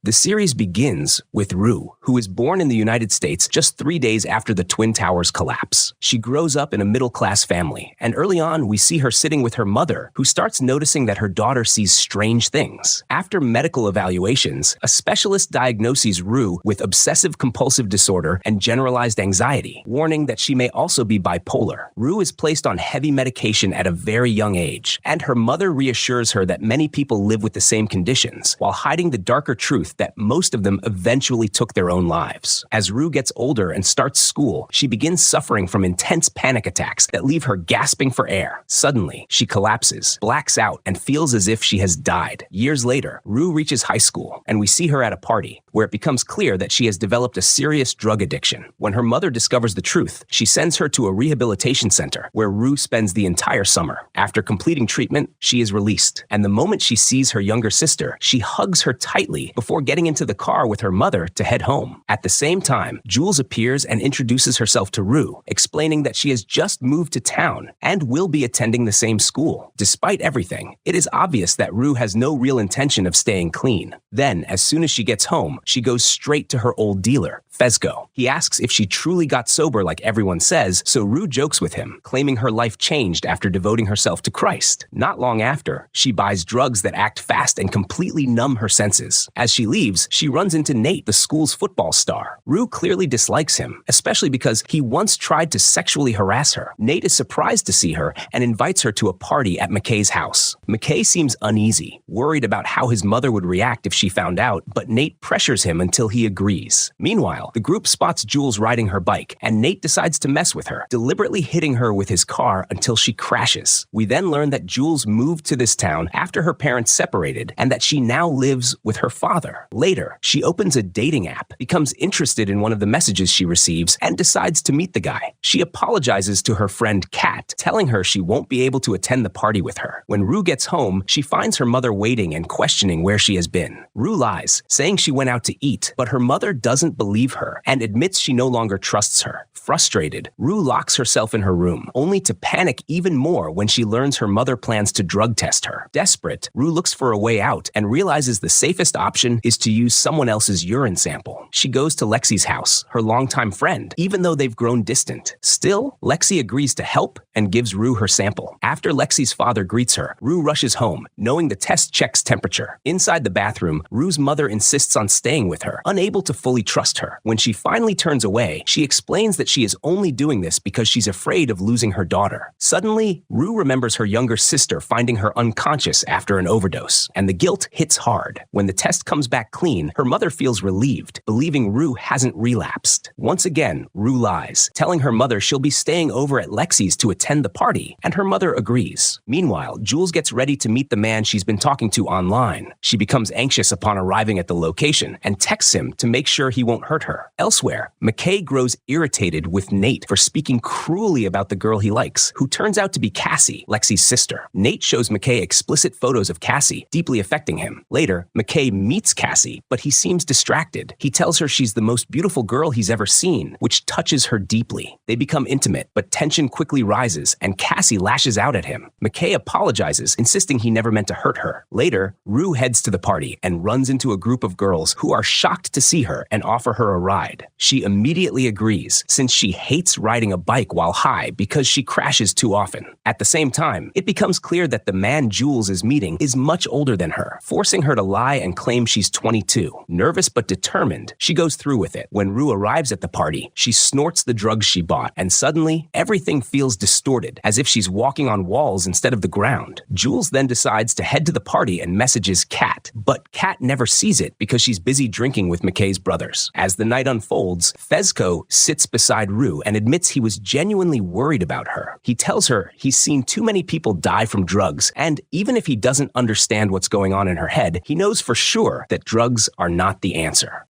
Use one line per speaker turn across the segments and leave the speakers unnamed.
The series begins with Rue, who is born in the United States just 3 days after the Twin Towers collapse. She grows up in a middle-class family, and early on we see her sitting with her mother, who starts noticing that her daughter sees strange things. After medical evaluations, a specialist diagnoses Rue with obsessive-compulsive disorder and generalized anxiety, warning that she may also be bipolar. Rue is placed on heavy medication at a very young age, and her mother reassures her that many people live with the same conditions, while hiding the darker truth that most of them eventually took their own lives. As Rue gets older and starts school, she begins suffering from intense panic attacks that leave her gasping for air. Suddenly, she collapses, blacks out, and feels as if she has died. Years later, Rue reaches high school, and we see her at a party, where it becomes clear that she has developed a serious drug addiction. When her mother discovers the truth, she sends her to a rehabilitation center, where Rue spends the entire summer. After completing treatment, she is released, and the moment she sees her younger sister, she hugs her tightly before getting into the car with her mother to head home. At the same time, Jules appears and introduces herself to Rue, explaining that she has just moved to town and will be attending the same school. Despite everything, it is obvious that Rue has no real intention of staying clean. Then, as soon as she gets home, she goes straight to her old dealer, Fezco. He asks if she truly got sober like everyone says, so Rue jokes with him, claiming her life changed after devoting herself to Christ. Not long after, she buys drugs that act fast and completely numb her senses. As she leaves, she runs into Nate, the school's football star. Rue clearly dislikes him, especially because he once tried to sexually harass her. Nate is surprised to see her and invites her to a party at McKay's house. McKay seems uneasy, worried about how his mother would react if she found out, but Nate pressures him until he agrees. Meanwhile, the group spots Jules riding her bike, and Nate decides to mess with her, deliberately hitting her with his car until she crashes. We then learn that Jules moved to this town after her parents separated, and that she now lives with her father. Later, she opens a dating app, becomes interested in one of the messages she receives, and decides to meet the guy. She apologizes to her friend Kat, telling her she won't be able to attend the party with her. When Rue gets home, she finds her mother waiting and questioning where she has been. Rue lies, saying she went out to eat, but her mother doesn't believe her and admits she no longer trusts her. Frustrated, Rue locks herself in her room, only to panic even more when she learns her mother plans to drug test her. Desperate, Rue looks for a way out and realizes the safest option is to use someone else's urine sample. She goes to Lexi's house, her longtime friend, even though they've grown distant. Still, Lexi agrees to help and gives Rue her sample. After Lexi's father greets her, Rue rushes home, knowing the test checks temperature. Inside the bathroom, Rue's mother insists on staying with her, unable to fully trust her. When she finally turns away, she explains that she is only doing this because she's afraid of losing her daughter. Suddenly, Rue remembers her younger sister finding her unconscious after an overdose, and the guilt hits hard. When the test comes back clean, her mother feels relieved, believing Rue hasn't relapsed. Once again, Rue lies, telling her mother she'll be staying over at Lexi's to attend the party, and her mother agrees. Meanwhile, Jules gets ready to meet the man she's been talking to online. She becomes anxious upon arriving at the location and texts him to make sure he won't hurt her. Elsewhere, McKay grows irritated with Nate for speaking cruelly about the girl he likes, who turns out to be Cassie, Lexi's sister. Nate shows McKay explicit photos of Cassie, deeply affecting him. Later, McKay meets Cassie, but he seems distracted. He tells her she's the most beautiful girl he's ever seen, which touches her deeply. They become intimate, but tension quickly rises, and Cassie lashes out at him. McKay apologizes, insisting he never meant to hurt her. Later, Rue heads to the party and runs into a group of girls who are shocked to see her and offer her a ride. She immediately agrees, since she hates riding a bike while high because she crashes too often. At the same time, it becomes clear that the man Jules is meeting is much older than her, forcing her to lie and claim she's 22. Nervous but determined, she goes through with it. When Rue arrives at the party, she snorts the drugs she bought, and suddenly, everything feels distorted, as if she's walking on walls instead of the ground. Jules then decides to head to the party and messages Kat, but Kat never sees it because she's busy drinking with McKay's brothers. As the night unfolds, Fezco sits beside Rue and admits he was genuinely worried about her. He tells her he's seen too many people die from drugs, and even if he doesn't understand what's going on in her head, he knows for sure that drugs are not the answer.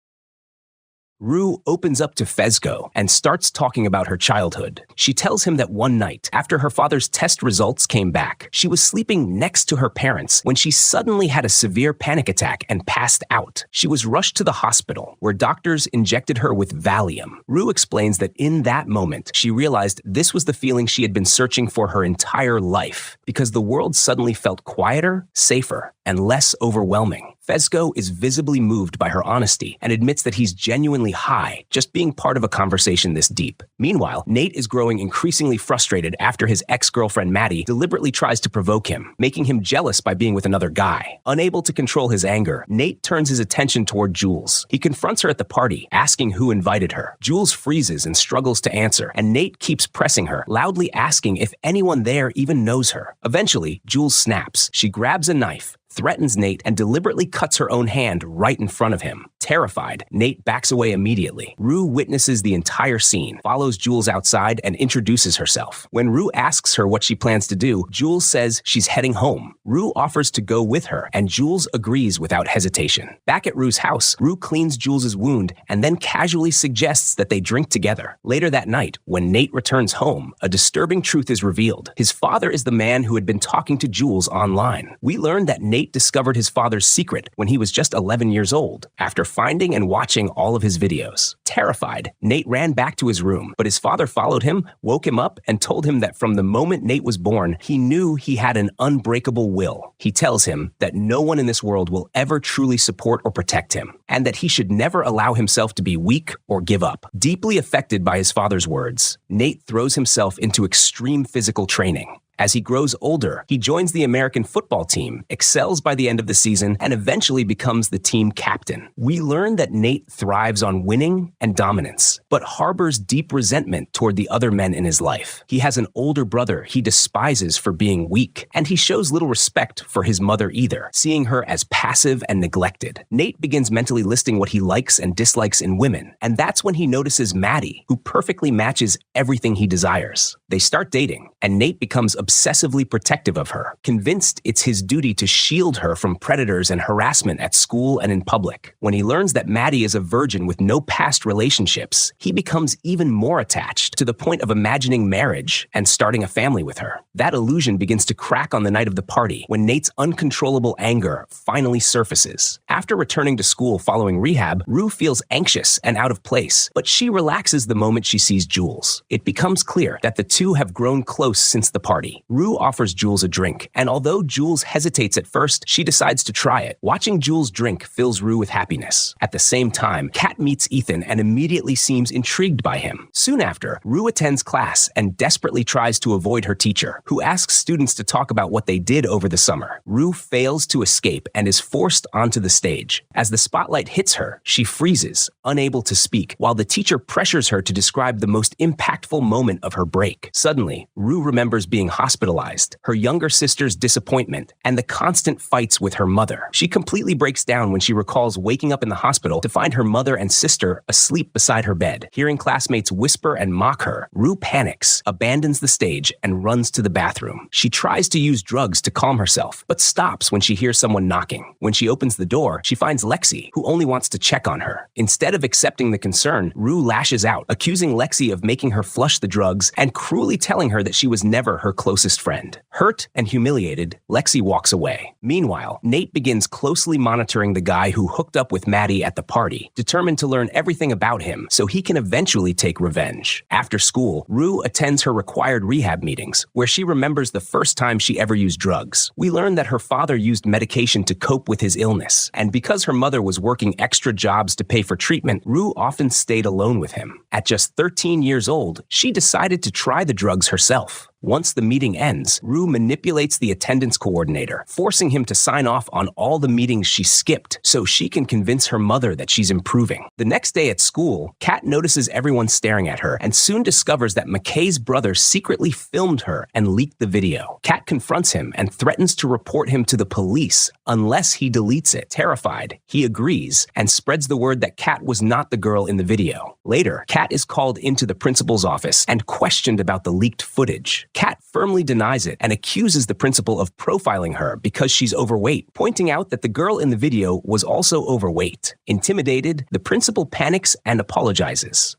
Rue opens up to Fezco and starts talking about her childhood. She tells him that one night, after her father's test results came back, she was sleeping next to her parents when she suddenly had a severe panic attack and passed out. She was rushed to the hospital, where doctors injected her with Valium. Rue explains that in that moment, she realized this was the feeling she had been searching for her entire life, because the world suddenly felt quieter, safer, and less overwhelming. Fezco is visibly moved by her honesty and admits that he's genuinely high just being part of a conversation this deep. Meanwhile, Nate is growing increasingly frustrated after his ex-girlfriend Maddie deliberately tries to provoke him, making him jealous by being with another guy. Unable to control his anger, Nate turns his attention toward Jules. He confronts her at the party, asking who invited her. Jules freezes and struggles to answer, and Nate keeps pressing her, loudly asking if anyone there even knows her. Eventually, Jules snaps. She grabs a knife, threatens Nate, and deliberately cuts her own hand right in front of him. Terrified, Nate backs away immediately. Rue witnesses the entire scene, follows Jules outside, and introduces herself. When Rue asks her what she plans to do, Jules says she's heading home. Rue offers to go with her, and Jules agrees without hesitation. Back at Rue's house, Rue cleans Jules's wound and then casually suggests that they drink together. Later that night, when Nate returns home, a disturbing truth is revealed. His father is the man who had been talking to Jules online. We learn that Nate discovered his father's secret when he was just 11 years old, after finding and watching all of his videos. Terrified, Nate ran back to his room, but his father followed him, woke him up, and told him that from the moment Nate was born, he knew he had an unbreakable will. He tells him that no one in this world will ever truly support or protect him, and that he should never allow himself to be weak or give up. Deeply affected by his father's words, Nate throws himself into extreme physical training. As he grows older, he joins the American football team, excels by the end of the season, and eventually becomes the team captain. We learn that Nate thrives on winning and dominance, but harbors deep resentment toward the other men in his life. He has an older brother he despises for being weak, and he shows little respect for his mother either, seeing her as passive and neglected. Nate begins mentally listing what he likes and dislikes in women, and that's when he notices Maddie, who perfectly matches everything he desires. They start dating, and Nate becomes obsessively protective of her, convinced it's his duty to shield her from predators and harassment at school and in public. When he learns that Maddie is a virgin with no past relationships, he becomes even more attached, to the point of imagining marriage and starting a family with her. That illusion begins to crack on the night of the party, when Nate's uncontrollable anger finally surfaces. After returning to school following rehab, Rue feels anxious and out of place, but she relaxes the moment she sees Jules. It becomes clear that the two have grown close since the party. Rue offers Jules a drink, and although Jules hesitates at first, she decides to try it. Watching Jules drink fills Rue with happiness. At the same time, Kat meets Ethan and immediately seems intrigued by him. Soon after, Rue attends class and desperately tries to avoid her teacher, who asks students to talk about what they did over the summer. Rue fails to escape and is forced onto the stage. As the spotlight hits her, she freezes, unable to speak, while the teacher pressures her to describe the most impactful moment of her break. Suddenly, Rue remembers being hospitalized, her younger sister's disappointment, and the constant fights with her mother. She completely breaks down when she recalls waking up in the hospital to find her mother and sister asleep beside her bed. Hearing classmates whisper and mock her, Rue panics, abandons the stage, and runs to the bathroom. She tries to use drugs to calm herself, but stops when she hears someone knocking. When she opens the door, she finds Lexi, who only wants to check on her. Instead of accepting the concern, Rue lashes out, accusing Lexi of making her flush the drugs and cruelly telling her that she was never her closest friend. Hurt and humiliated, Lexi walks away. Meanwhile, Nate begins closely monitoring the guy who hooked up with Maddie at the party, determined to learn everything about him so he can eventually take revenge. After school, Rue attends her required rehab meetings, where she remembers the first time she ever used drugs. We learn that her father used medication to cope with his illness, and because her mother was working extra jobs to pay for treatment, Rue often stayed alone with him. At just 13 years old, she decided to try the drugs herself. Once the meeting ends, Rue manipulates the attendance coordinator, forcing him to sign off on all the meetings she skipped so she can convince her mother that she's improving. The next day at school, Kat notices everyone staring at her and soon discovers that McKay's brother secretly filmed her and leaked the video. Kat confronts him and threatens to report him to the police unless he deletes it. Terrified, he agrees and spreads the word that Kat was not the girl in the video. Later, Kat is called into the principal's office and questioned about the leaked footage. Kat firmly denies it and accuses the principal of profiling her because she's overweight, pointing out that the girl in the video was also overweight. Intimidated, the principal panics and apologizes.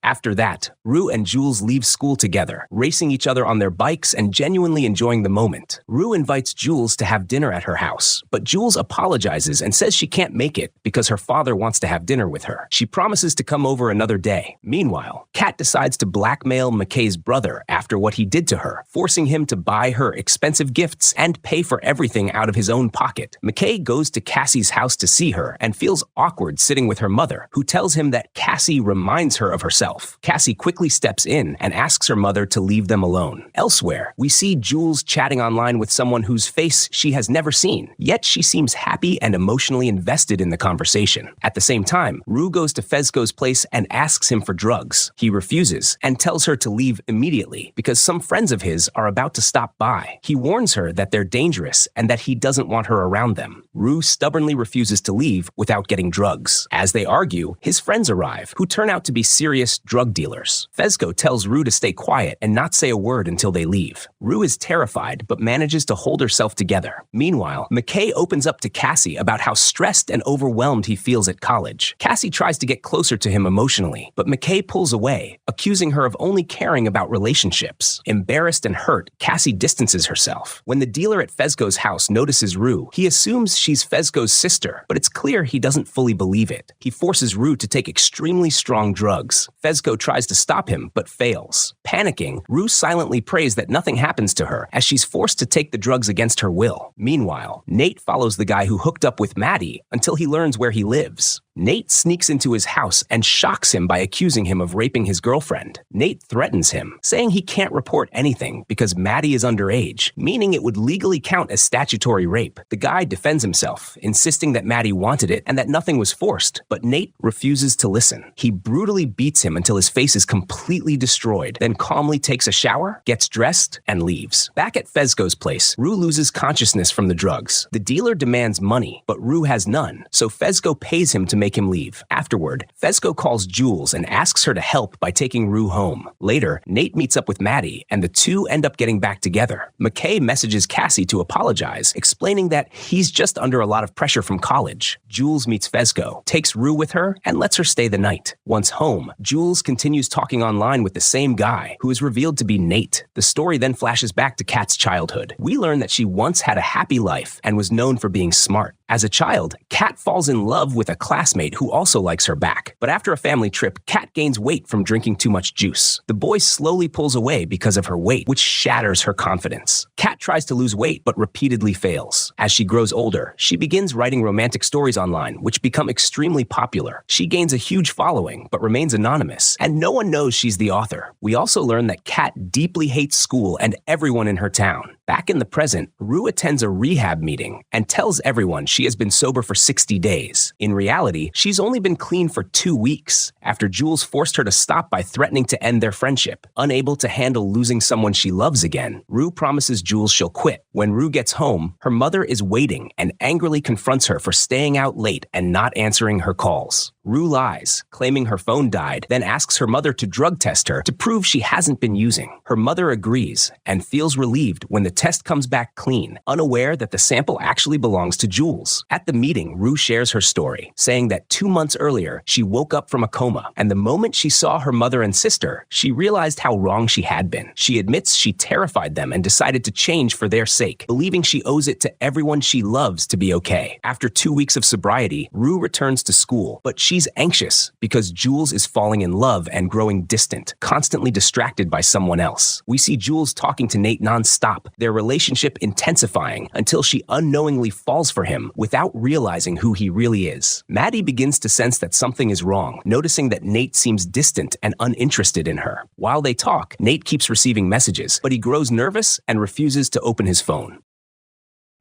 After that, Rue and Jules leave school together, racing each other on their bikes and genuinely enjoying the moment. Rue invites Jules to have dinner at her house, but Jules apologizes and says she can't make it because her father wants to have dinner with her. She promises to come over another day. Meanwhile, Kat decides to blackmail McKay's brother after what he did to her, forcing him to buy her expensive gifts and pay for everything out of his own pocket. McKay goes to Cassie's house to see her and feels awkward sitting with her mother, who tells him that Cassie reminds her of herself. Cassie quickly steps in and asks her mother to leave them alone. Elsewhere, we see Jules chatting online with someone whose face she has never seen, yet she seems happy and emotionally invested in the conversation. At the same time, Rue goes to Fezco's place and asks him for drugs. He refuses and tells her to leave immediately because some friends of his are about to stop by. He warns her that they're dangerous and that he doesn't want her around them. Rue stubbornly refuses to leave without getting drugs. As they argue, his friends arrive, who turn out to be serious drug dealers. Fezco tells Rue to stay quiet and not say a word until they leave. Rue is terrified but manages to hold herself together. Meanwhile, McKay opens up to Cassie about how stressed and overwhelmed he feels at college. Cassie tries to get closer to him emotionally, but McKay pulls away, accusing her of only caring about relationships. Embarrassed and hurt, Cassie distances herself. When the dealer at Fezco's house notices Rue, he assumes she's Fezco's sister, but it's clear he doesn't fully believe it. He forces Rue to take extremely strong drugs. Fezco tries to stop him, but fails. Panicking, Rue silently prays that nothing happens to her, as she's forced to take the drugs against her will. Meanwhile, Nate follows the guy who hooked up with Maddie until he learns where he lives. Nate sneaks into his house and shocks him by accusing him of raping his girlfriend. Nate threatens him, saying he can't report anything because Maddie is underage, meaning it would legally count as statutory rape. The guy defends himself, insisting that Maddie wanted it and that nothing was forced, but Nate refuses to listen. He brutally beats him until his face is completely destroyed, then calmly takes a shower, gets dressed, and leaves. Back at Fezco's place, Rue loses consciousness from the drugs. The dealer demands money, but Rue has none, so Fezco pays him to make him leave. Afterward, Fezco calls Jules and asks her to help by taking Rue home. Later, Nate meets up with Maddie, and the two end up getting back together. McKay messages Cassie to apologize, explaining that he's just under a lot of pressure from college. Jules meets Fezco, takes Rue with her, and lets her stay the night. Once home, Jules continues talking online with the same guy, who is revealed to be Nate. The story then flashes back to Kat's childhood. We learn that she once had a happy life and was known for being smart. As a child, Kat falls in love with a classmate who also likes her back. But after a family trip, Kat gains weight from drinking too much juice. The boy slowly pulls away because of her weight, which shatters her confidence. Kat tries to lose weight but repeatedly fails. As she grows older, she begins writing romantic stories online, which become extremely popular. She gains a huge following but remains anonymous, and no one knows she's the author. We also learn that Kat deeply hates school and everyone in her town. Back in the present, Rue attends a rehab meeting and tells everyone she has been sober for 60 days. In reality, she's only been clean for 2 weeks, after Jules forced her to stop by threatening to end their friendship. Unable to handle losing someone she loves again, Rue promises Jules she'll quit. When Rue gets home, her mother is waiting and angrily confronts her for staying out late and not answering her calls. Rue lies, claiming her phone died, then asks her mother to drug test her to prove she hasn't been using. Her mother agrees and feels relieved when the test comes back clean, unaware that the sample actually belongs to Jules. At the meeting, Rue shares her story, saying that 2 months earlier, she woke up from a coma, and the moment she saw her mother and sister, she realized how wrong she had been. She admits she terrified them and decided to change for their sake, believing she owes it to everyone she loves to be okay. After 2 weeks of sobriety, Rue returns to school, but she's anxious because Jules is falling in love and growing distant, constantly distracted by someone else. We see Jules talking to Nate nonstop, their relationship intensifying until she unknowingly falls for him without realizing who he really is. Maddie begins to sense that something is wrong, noticing that Nate seems distant and uninterested in her. While they talk, Nate keeps receiving messages, but he grows nervous and refuses to open his phone.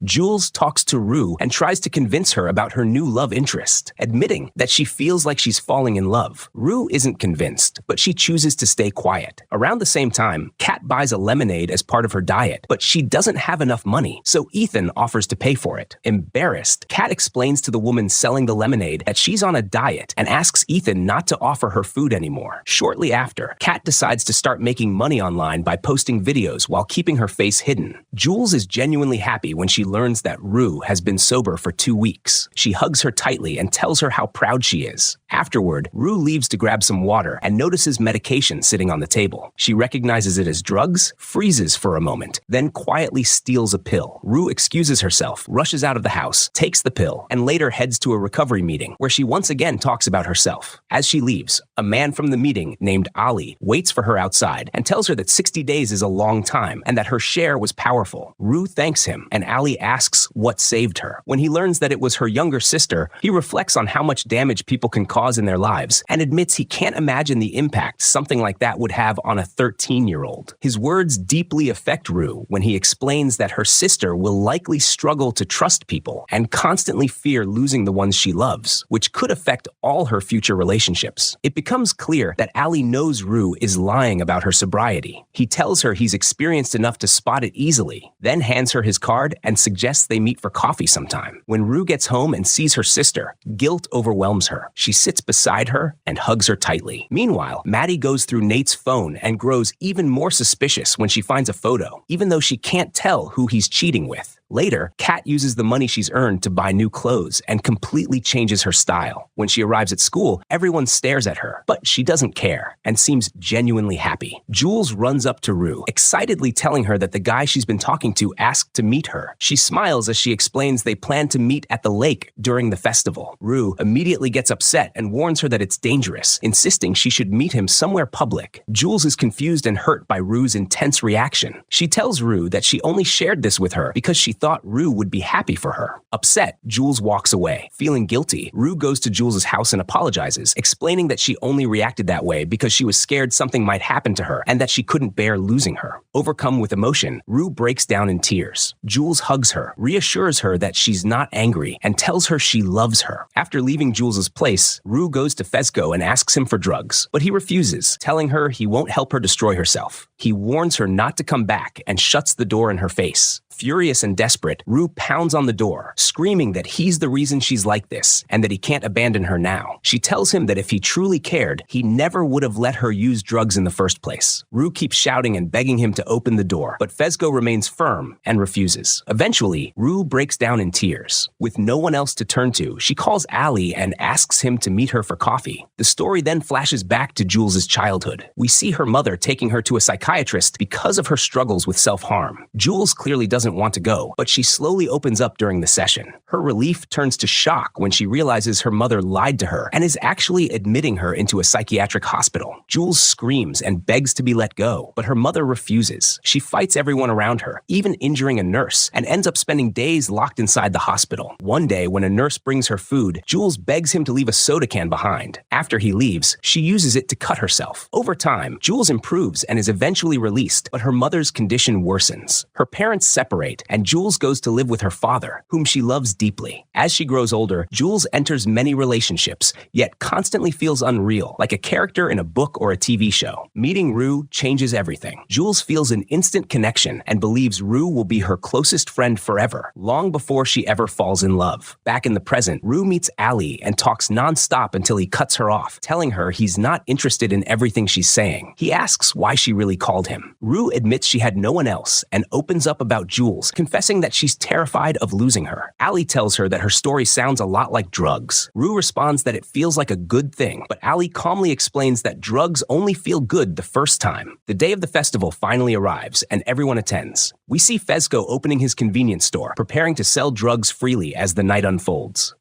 Jules talks to Rue and tries to convince her about her new love interest, admitting that she feels like she's falling in love. Rue isn't convinced, but she chooses to stay quiet. Around the same time, Kat buys a lemonade as part of her diet, but she doesn't have enough money, so Ethan offers to pay for it. Embarrassed, Kat explains to the woman selling the lemonade that she's on a diet and asks Ethan not to offer her food anymore. Shortly after, Kat decides to start making money online by posting videos while keeping her face hidden. Jules is genuinely happy when she learns that Rue has been sober for 2 weeks. She hugs her tightly and tells her how proud she is. Afterward, Rue leaves to grab some water and notices medication sitting on the table. She recognizes it as drugs, freezes for a moment, then quietly steals a pill. Rue excuses herself, rushes out of the house, takes the pill, and later heads to a recovery meeting where she once again talks about herself. As she leaves, a man from the meeting named Ali waits for her outside and tells her that 60 days is a long time and that her share was powerful. Rue thanks him, and Ali asks what saved her. When he learns that it was her younger sister, he reflects on how much damage people can cause in their lives and admits he can't imagine the impact something like that would have on a 13-year-old. His words deeply affect Rue when he explains that her sister will likely struggle to trust people and constantly fear losing the ones she loves, which could affect all her future relationships. It becomes clear that Ali knows Rue is lying about her sobriety. He tells her he's experienced enough to spot it easily, then hands her his card and suggests they meet for coffee sometime. When Rue gets home and sees her sister, guilt overwhelms her. She sits beside her and hugs her tightly. Meanwhile, Maddie goes through Nate's phone and grows even more suspicious when she finds a photo, even though she can't tell who he's cheating with. Later, Kat uses the money she's earned to buy new clothes and completely changes her style. When she arrives at school, everyone stares at her, but she doesn't care and seems genuinely happy. Jules runs up to Rue, excitedly telling her that the guy she's been talking to asked to meet her. She smiles as she explains they plan to meet at the lake during the festival. Rue immediately gets upset and warns her that it's dangerous, insisting she should meet him somewhere public. Jules is confused and hurt by Rue's intense reaction. She tells Rue that she only shared this with her because she thought Rue would be happy for her. Upset, Jules walks away. Feeling guilty, Rue goes to Jules's house and apologizes, explaining that she only reacted that way because she was scared something might happen to her and that she couldn't bear losing her. Overcome with emotion, Rue breaks down in tears. Jules hugs her, reassures her that she's not angry, and tells her she loves her. After leaving Jules's place, Rue goes to Fezco and asks him for drugs, but he refuses, telling her he won't help her destroy herself. He warns her not to come back and shuts the door in her face. Furious and desperate, Rue pounds on the door, screaming that he's the reason she's like this and that he can't abandon her now. She tells him that if he truly cared, he never would have let her use drugs in the first place. Rue keeps shouting and begging him to open the door, but Fezco remains firm and refuses. Eventually, Rue breaks down in tears. With no one else to turn to, she calls Ali and asks him to meet her for coffee. The story then flashes back to Jules's childhood. We see her mother taking her to a psychiatrist because of her struggles with self-harm. Jules clearly doesn't want to go, but she slowly opens up during the session. Her relief turns to shock when she realizes her mother lied to her and is actually admitting her into a psychiatric hospital. Jules screams and begs to be let go, but her mother refuses. She fights everyone around her, even injuring a nurse, and ends up spending days locked inside the hospital. One day, when a nurse brings her food, Jules begs him to leave a soda can behind. After he leaves, she uses it to cut herself. Over time, Jules improves and is eventually released, but her mother's condition worsens. Her parents separate, and Jules goes to live with her father, whom she loves deeply. As she grows older, Jules enters many relationships, yet constantly feels unreal, like a character in a book or a TV show. Meeting Rue changes everything. Jules feels an instant connection and believes Rue will be her closest friend forever, long before she ever falls in love. Back in the present, Rue meets Ali and talks nonstop until he cuts her off, telling her he's not interested in everything she's saying. He asks why she really called him. Rue admits she had no one else and opens up about Jules, confessing that she's terrified of losing her. Ali tells her that her story sounds a lot like drugs. Rue responds that it feels like a good thing, but Ali calmly explains that drugs only feel good the first time. The day of the festival finally arrives, and everyone attends. We see Fezco opening his convenience store, preparing to sell drugs freely as the night unfolds.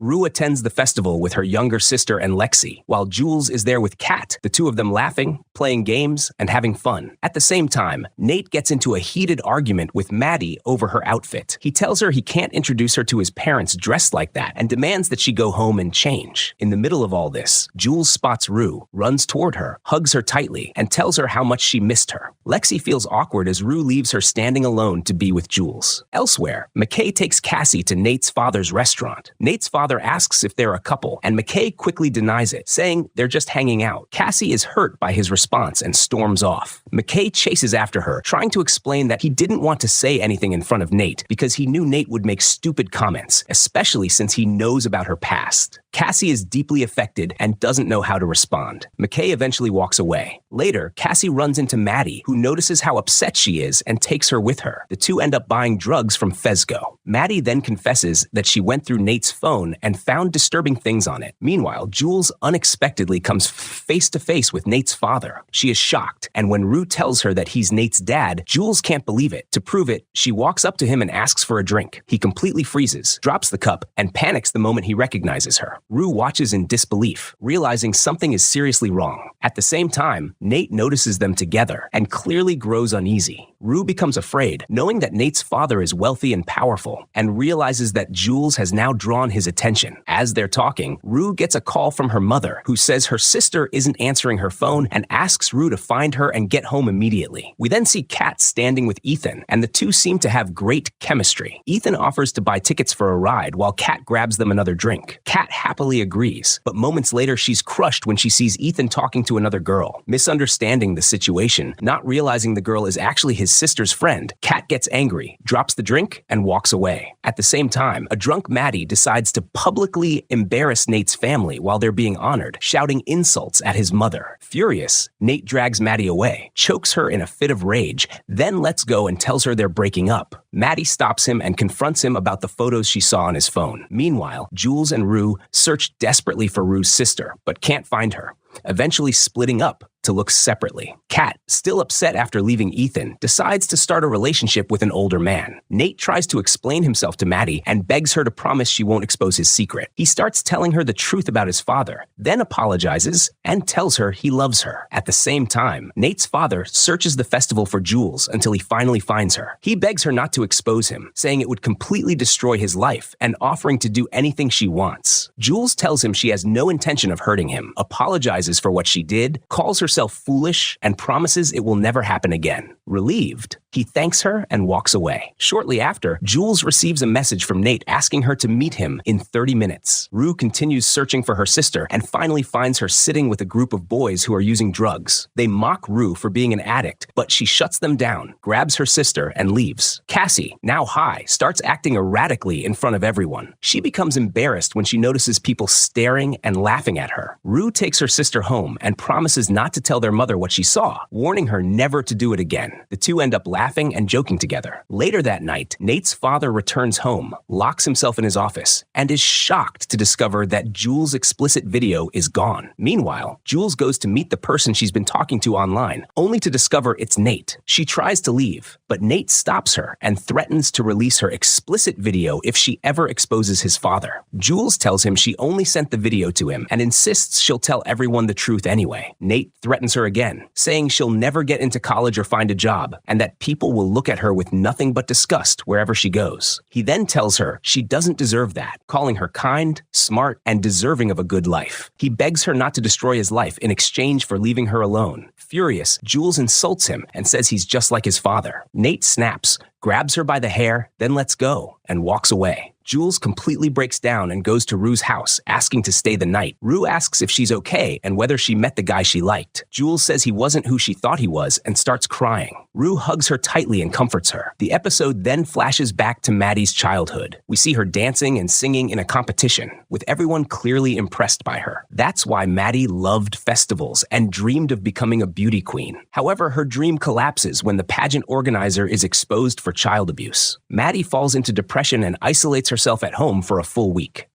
Rue attends the festival with her younger sister and Lexi, while Jules is there with Kat, the two of them laughing, playing games, and having fun. At the same time, Nate gets into a heated argument with Maddie over her outfit. He tells her he can't introduce her to his parents dressed like that and demands that she go home and change. In the middle of all this, Jules spots Rue, runs toward her, hugs her tightly, and tells her how much she missed her. Lexi feels awkward as Rue leaves her standing alone to be with Jules. Elsewhere, McKay takes Cassie to Nate's father's restaurant. Nate's father asks if they're a couple, and McKay quickly denies it, saying they're just hanging out. Cassie is hurt by his response and storms off. McKay chases after her, trying to explain that he didn't want to say anything in front of Nate because he knew Nate would make stupid comments, especially since he knows about her past. Cassie is deeply affected and doesn't know how to respond. McKay eventually walks away. Later, Cassie runs into Maddie, who notices how upset she is and takes her with her. The two end up buying drugs from Fezco. Maddie then confesses that she went through Nate's phone and found disturbing things on it. Meanwhile, Jules unexpectedly comes face to face with Nate's father. She is shocked, and when Rue tells her that he's Nate's dad, Jules can't believe it. To prove it, she walks up to him and asks for a drink. He completely freezes, drops the cup, and panics the moment he recognizes her. Rue watches in disbelief, realizing something is seriously wrong. At the same time, Nate notices them together and clearly grows uneasy. Rue becomes afraid, knowing that Nate's father is wealthy and powerful, and realizes that Jules has now drawn his attention. As they're talking, Rue gets a call from her mother, who says her sister isn't answering her phone and asks Rue to find her and get home immediately. We then see Kat standing with Ethan, and the two seem to have great chemistry. Ethan offers to buy tickets for a ride while Kat grabs them another drink. Kat happily agrees, but moments later she's crushed when she sees Ethan talking to another girl. Misunderstanding the situation, not realizing the girl is actually his sister's friend, Kat gets angry, drops the drink, and walks away. At the same time, a drunk Maddie decides to publicly embarrass Nate's family while they're being honored, shouting insults at his mother. Furious, Nate drags Maddie away, chokes her in a fit of rage, then lets go and tells her they're breaking up. Maddie stops him and confronts him about the photos she saw on his phone. Meanwhile, Jules and Rue search desperately for Rue's sister, but can't find her, eventually splitting up to look separately. Kat, still upset after leaving Ethan, decides to start a relationship with an older man. Nate tries to explain himself to Maddie and begs her to promise she won't expose his secret. He starts telling her the truth about his father, then apologizes and tells her he loves her. At the same time, Nate's father searches the festival for Jules until he finally finds her. He begs her not to expose him, saying it would completely destroy his life and offering to do anything she wants. Jules tells him she has no intention of hurting him, apologizes for what she did, calls herself foolish, and promises it will never happen again. Relieved, he thanks her and walks away. Shortly after, Jules receives a message from Nate asking her to meet him in 30 minutes. Rue continues searching for her sister and finally finds her sitting with a group of boys who are using drugs. They mock Rue for being an addict, but she shuts them down, grabs her sister, and leaves. Cassie, now high, starts acting erratically in front of everyone. She becomes embarrassed when she notices people staring and laughing at her. Rue takes her sister home and promises not to tell their mother what she saw, warning her never to do it again. The two end up laughing and joking together. Later that night, Nate's father returns home, locks himself in his office, and is shocked to discover that Jules' explicit video is gone. Meanwhile, Jules goes to meet the person she's been talking to online, only to discover it's Nate. She tries to leave, but Nate stops her and threatens to release her explicit video if she ever exposes his father. Jules tells him she only sent the video to him and insists she'll tell everyone the truth anyway. Nate threatens her again, saying she'll never get into college or find a job, and that people will look at her with nothing but disgust wherever she goes. He then tells her she doesn't deserve that, calling her kind, smart, and deserving of a good life. He begs her not to destroy his life in exchange for leaving her alone. Furious, Jules insults him and says he's just like his father. Nate snaps, grabs her by the hair, then lets go and walks away. Jules completely breaks down and goes to Rue's house, asking to stay the night. Rue asks if she's okay and whether she met the guy she liked. Jules says he wasn't who she thought he was and starts crying. Rue hugs her tightly and comforts her. The episode then flashes back to Maddie's childhood. We see her dancing and singing in a competition, with everyone clearly impressed by her. That's why Maddie loved festivals and dreamed of becoming a beauty queen. However, her dream collapses when the pageant organizer is exposed for child abuse. Maddie falls into depression and isolates herself at home for a full week.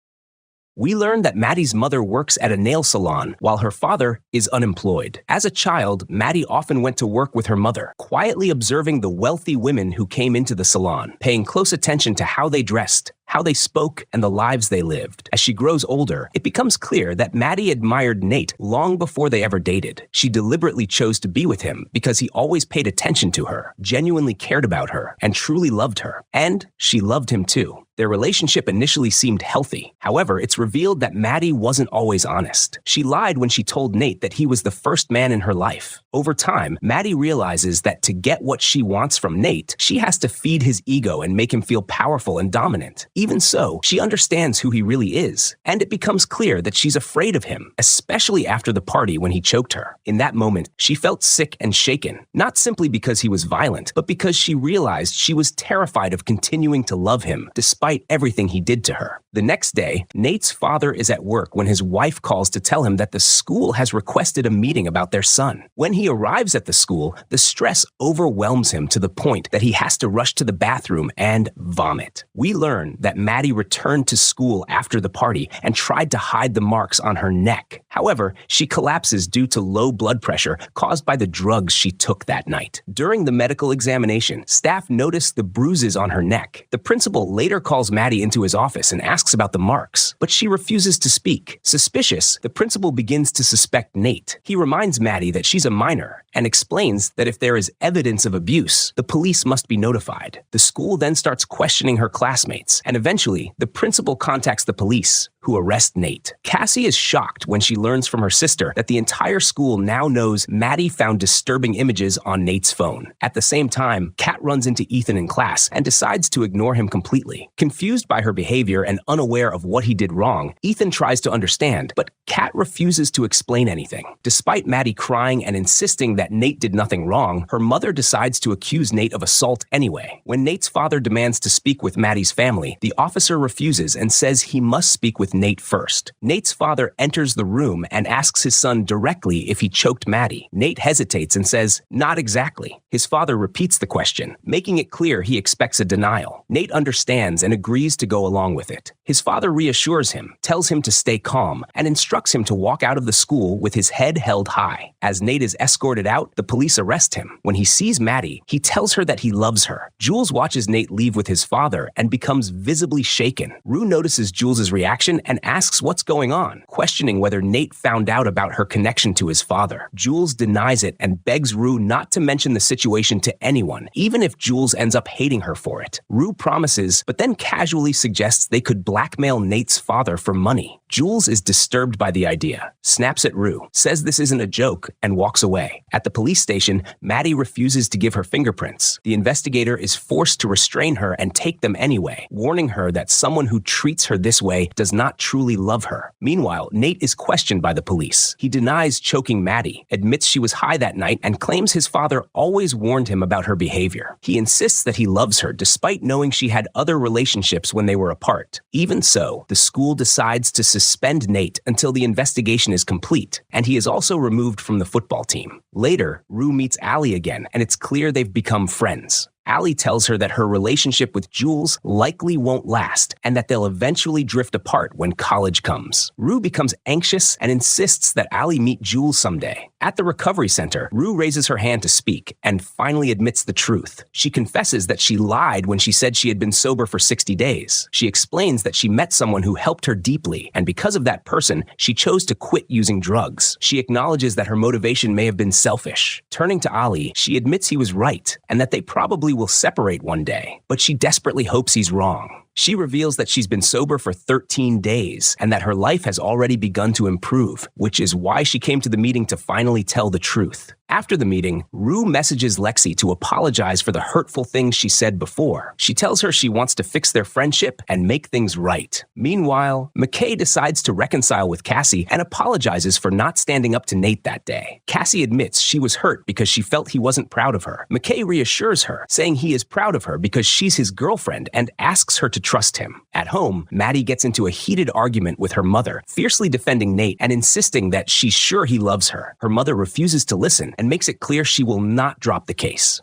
We learn that Maddie's mother works at a nail salon while her father is unemployed. As a child, Maddie often went to work with her mother, quietly observing the wealthy women who came into the salon, paying close attention to how they dressed, how they spoke, and the lives they lived. As she grows older, it becomes clear that Maddie admired Nate long before they ever dated. She deliberately chose to be with him because he always paid attention to her, genuinely cared about her, and truly loved her. And she loved him too. Their relationship initially seemed healthy. However, it's revealed that Maddie wasn't always honest. She lied when she told Nate that he was the first man in her life. Over time, Maddie realizes that to get what she wants from Nate, she has to feed his ego and make him feel powerful and dominant. Even so, she understands who he really is, and it becomes clear that she's afraid of him, especially after the party when he choked her. In that moment, she felt sick and shaken, not simply because he was violent, but because she realized she was terrified of continuing to love him, despite everything he did to her. The next day, Nate's father is at work when his wife calls to tell him that the school has requested a meeting about their son. When he arrives at the school, the stress overwhelms him to the point that he has to rush to the bathroom and vomit. We learn that Maddie returned to school after the party and tried to hide the marks on her neck. However, she collapses due to low blood pressure caused by the drugs she took that night. During the medical examination, staff noticed the bruises on her neck. The principal later calls Maddie into his office and asks about the marks, but she refuses to speak. Suspicious, the principal begins to suspect Nate. He reminds Maddie that she's a minor and explains that if there is evidence of abuse, the police must be notified. The school then starts questioning her classmates, and eventually, the principal contacts the police, who arrest Nate. Cassie is shocked when she learns from her sister that the entire school now knows Maddie found disturbing images on Nate's phone. At the same time, Kat runs into Ethan in class and decides to ignore him completely. Confused by her behavior and unaware of what he did wrong, Ethan tries to understand, but Kat refuses to explain anything. Despite Maddie crying and insisting that Nate did nothing wrong, her mother decides to accuse Nate of assault anyway. When Nate's father demands to speak with Maddie's family, the officer refuses and says he must speak with Nate first. Nate's father enters the room and asks his son directly if he choked Maddie. Nate hesitates and says, "Not exactly." His father repeats the question, making it clear he expects a denial. Nate understands and agrees to go along with it. His father reassures him, tells him to stay calm, and instructs him to walk out of the school with his head held high. As Nate is escorted out, the police arrest him. When he sees Maddie, he tells her that he loves her. Jules watches Nate leave with his father and becomes visibly shaken. Rue notices Jules's reaction and asks what's going on, questioning whether Nate found out about her connection to his father. Jules denies it and begs Rue not to mention the situation to anyone, even if Jules ends up hating her for it. Rue promises, but then casually suggests they could blackmail Nate's father for money. Jules is disturbed by the idea, snaps at Rue, says this isn't a joke, and walks away. At the police station, Maddie refuses to give her fingerprints. The investigator is forced to restrain her and take them anyway, warning her that someone who treats her this way does not truly love her. Meanwhile, Nate is questioned by the police. He denies choking Maddie, admits she was high that night, and claims his father always warned him about her behavior. He insists that he loves her despite knowing she had other relationships when they were apart. Even so, the school decides to suspend Nate until the investigation is complete, and he is also removed from the football team. Later, Rue meets Allie again, and it's clear they've become friends. Allie tells her that her relationship with Jules likely won't last and that they'll eventually drift apart when college comes. Rue becomes anxious and insists that Allie meet Jules someday. At the recovery center, Rue raises her hand to speak and finally admits the truth. She confesses that she lied when she said she had been sober for 60 days. She explains that she met someone who helped her deeply, and because of that person, she chose to quit using drugs. She acknowledges that her motivation may have been selfish. Turning to Ali, she admits he was right and that they probably will separate one day, but she desperately hopes he's wrong. She reveals that she's been sober for 13 days and that her life has already begun to improve, which is why she came to the meeting to finally tell the truth. After the meeting, Rue messages Lexi to apologize for the hurtful things she said before. She tells her she wants to fix their friendship and make things right. Meanwhile, McKay decides to reconcile with Cassie and apologizes for not standing up to Nate that day. Cassie admits she was hurt because she felt he wasn't proud of her. McKay reassures her, saying he is proud of her because she's his girlfriend and asks her to trust him. At home, Maddie gets into a heated argument with her mother, fiercely defending Nate and insisting that she's sure he loves her. Her mother refuses to listen and makes it clear she will not drop the case.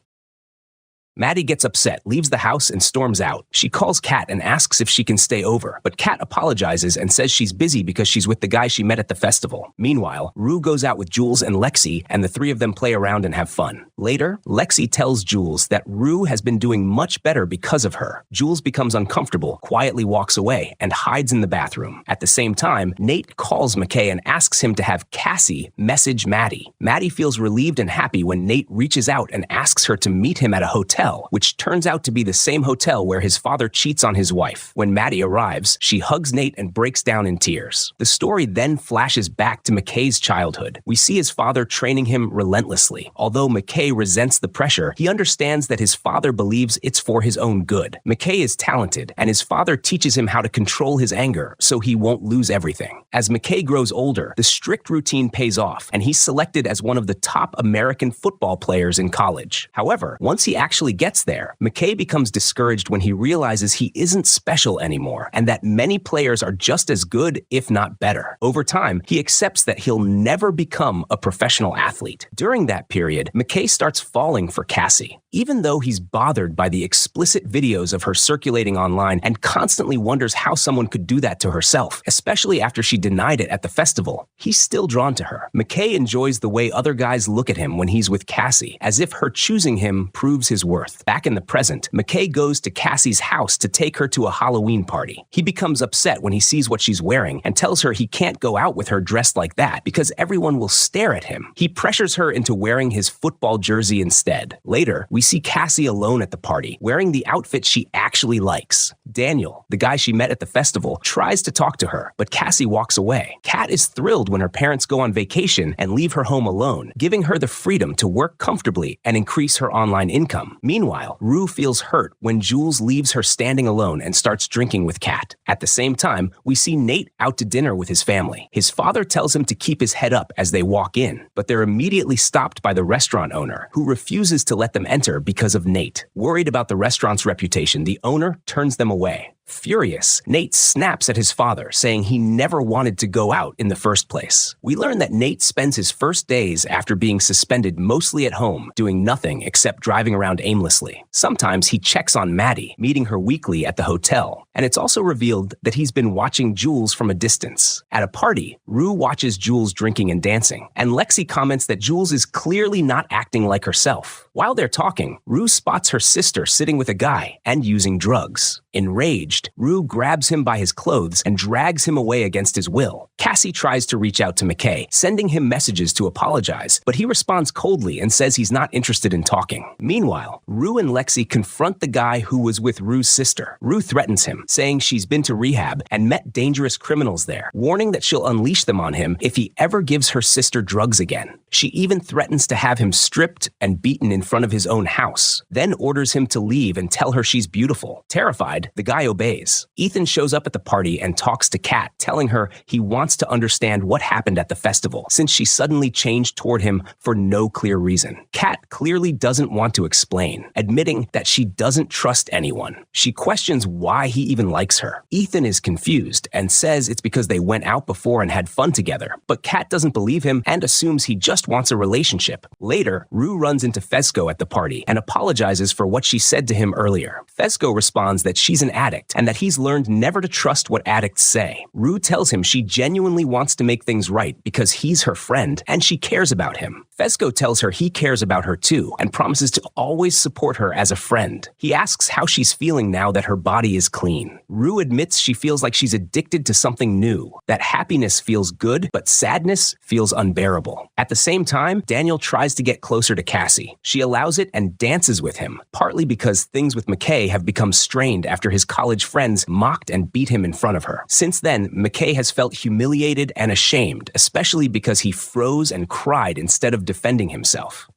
Maddie gets upset, leaves the house, and storms out. She calls Kat and asks if she can stay over, but Kat apologizes and says she's busy because she's with the guy she met at the festival. Meanwhile, Rue goes out with Jules and Lexi, and the three of them play around and have fun. Later, Lexi tells Jules that Rue has been doing much better because of her. Jules becomes uncomfortable, quietly walks away, and hides in the bathroom. At the same time, Nate calls McKay and asks him to have Cassie message Maddie. Maddie feels relieved and happy when Nate reaches out and asks her to meet him at a hotel hotel, which turns out to be the same hotel where his father cheats on his wife. When Maddie arrives, she hugs Nate and breaks down in tears. The story then flashes back to McKay's childhood. We see his father training him relentlessly. Although McKay resents the pressure, he understands that his father believes it's for his own good. McKay is talented, and his father teaches him how to control his anger so he won't lose everything. As McKay grows older, the strict routine pays off, and he's selected as one of the top American football players in college. However, once he actually gets there, McKay becomes discouraged when he realizes he isn't special anymore, and that many players are just as good, if not better. Over time, he accepts that he'll never become a professional athlete. During that period, McKay starts falling for Cassie. Even though he's bothered by the explicit videos of her circulating online and constantly wonders how someone could do that to herself, especially after she denied it at the festival, he's still drawn to her. McKay enjoys the way other guys look at him when he's with Cassie, as if her choosing him proves his worth. Back in the present, McKay goes to Cassie's house to take her to a Halloween party. He becomes upset when he sees what she's wearing and tells her he can't go out with her dressed like that because everyone will stare at him. He pressures her into wearing his football jersey instead. Later, we see Cassie alone at the party, wearing the outfit she actually likes. Daniel, the guy she met at the festival, tries to talk to her, but Cassie walks away. Kat is thrilled when her parents go on vacation and leave her home alone, giving her the freedom to work comfortably and increase her online income. Meanwhile, Rue feels hurt when Jules leaves her standing alone and starts drinking with Kat. At the same time, we see Nate out to dinner with his family. His father tells him to keep his head up as they walk in, but they're immediately stopped by the restaurant owner, who refuses to let them enter because of Nate. Worried about the restaurant's reputation, the owner turns them away. Furious, Nate snaps at his father, saying he never wanted to go out in the first place. We learn that Nate spends his first days after being suspended mostly at home, doing nothing except driving around aimlessly. Sometimes he checks on Maddie, meeting her weekly at the hotel, and it's also revealed that he's been watching Jules from a distance. At a party, Rue watches Jules drinking and dancing, and Lexi comments that Jules is clearly not acting like herself. While they're talking, Rue spots her sister sitting with a guy and using drugs. Enraged, Rue grabs him by his clothes and drags him away against his will. Cassie tries to reach out to McKay, sending him messages to apologize, but he responds coldly and says he's not interested in talking. Meanwhile, Rue and Lexi confront the guy who was with Rue's sister. Rue threatens him, saying she's been to rehab and met dangerous criminals there, warning that she'll unleash them on him if he ever gives her sister drugs again. She even threatens to have him stripped and beaten in front of his own house, then orders him to leave and tell her she's beautiful. Terrified, the guy obeys. Ethan shows up at the party and talks to Kat, telling her he wants to understand what happened at the festival, since she suddenly changed toward him for no clear reason. Kat clearly doesn't want to explain, admitting that she doesn't trust anyone. She questions why he even likes her. Ethan is confused and says it's because they went out before and had fun together, but Kat doesn't believe him and assumes he just wants a relationship. Later, Rue runs into Fesco at the party and apologizes for what she said to him earlier. Fesco responds that she's an addict and that he's learned never to trust what addicts say. Rue tells him she genuinely wants to make things right because he's her friend and she cares about him. Fesco tells her he cares about her too and promises to always support her as a friend. He asks how she's feeling now that her body is clean. Rue admits she feels like she's addicted to something new, that happiness feels good, but sadness feels unbearable. At the same time, Daniel tries to get closer to Cassie. She allows it and dances with him, partly because things with McKay have become strained after his college friends mocked and beat him in front of her. Since then, McKay has felt humiliated and ashamed, especially because he froze and cried instead of defending himself.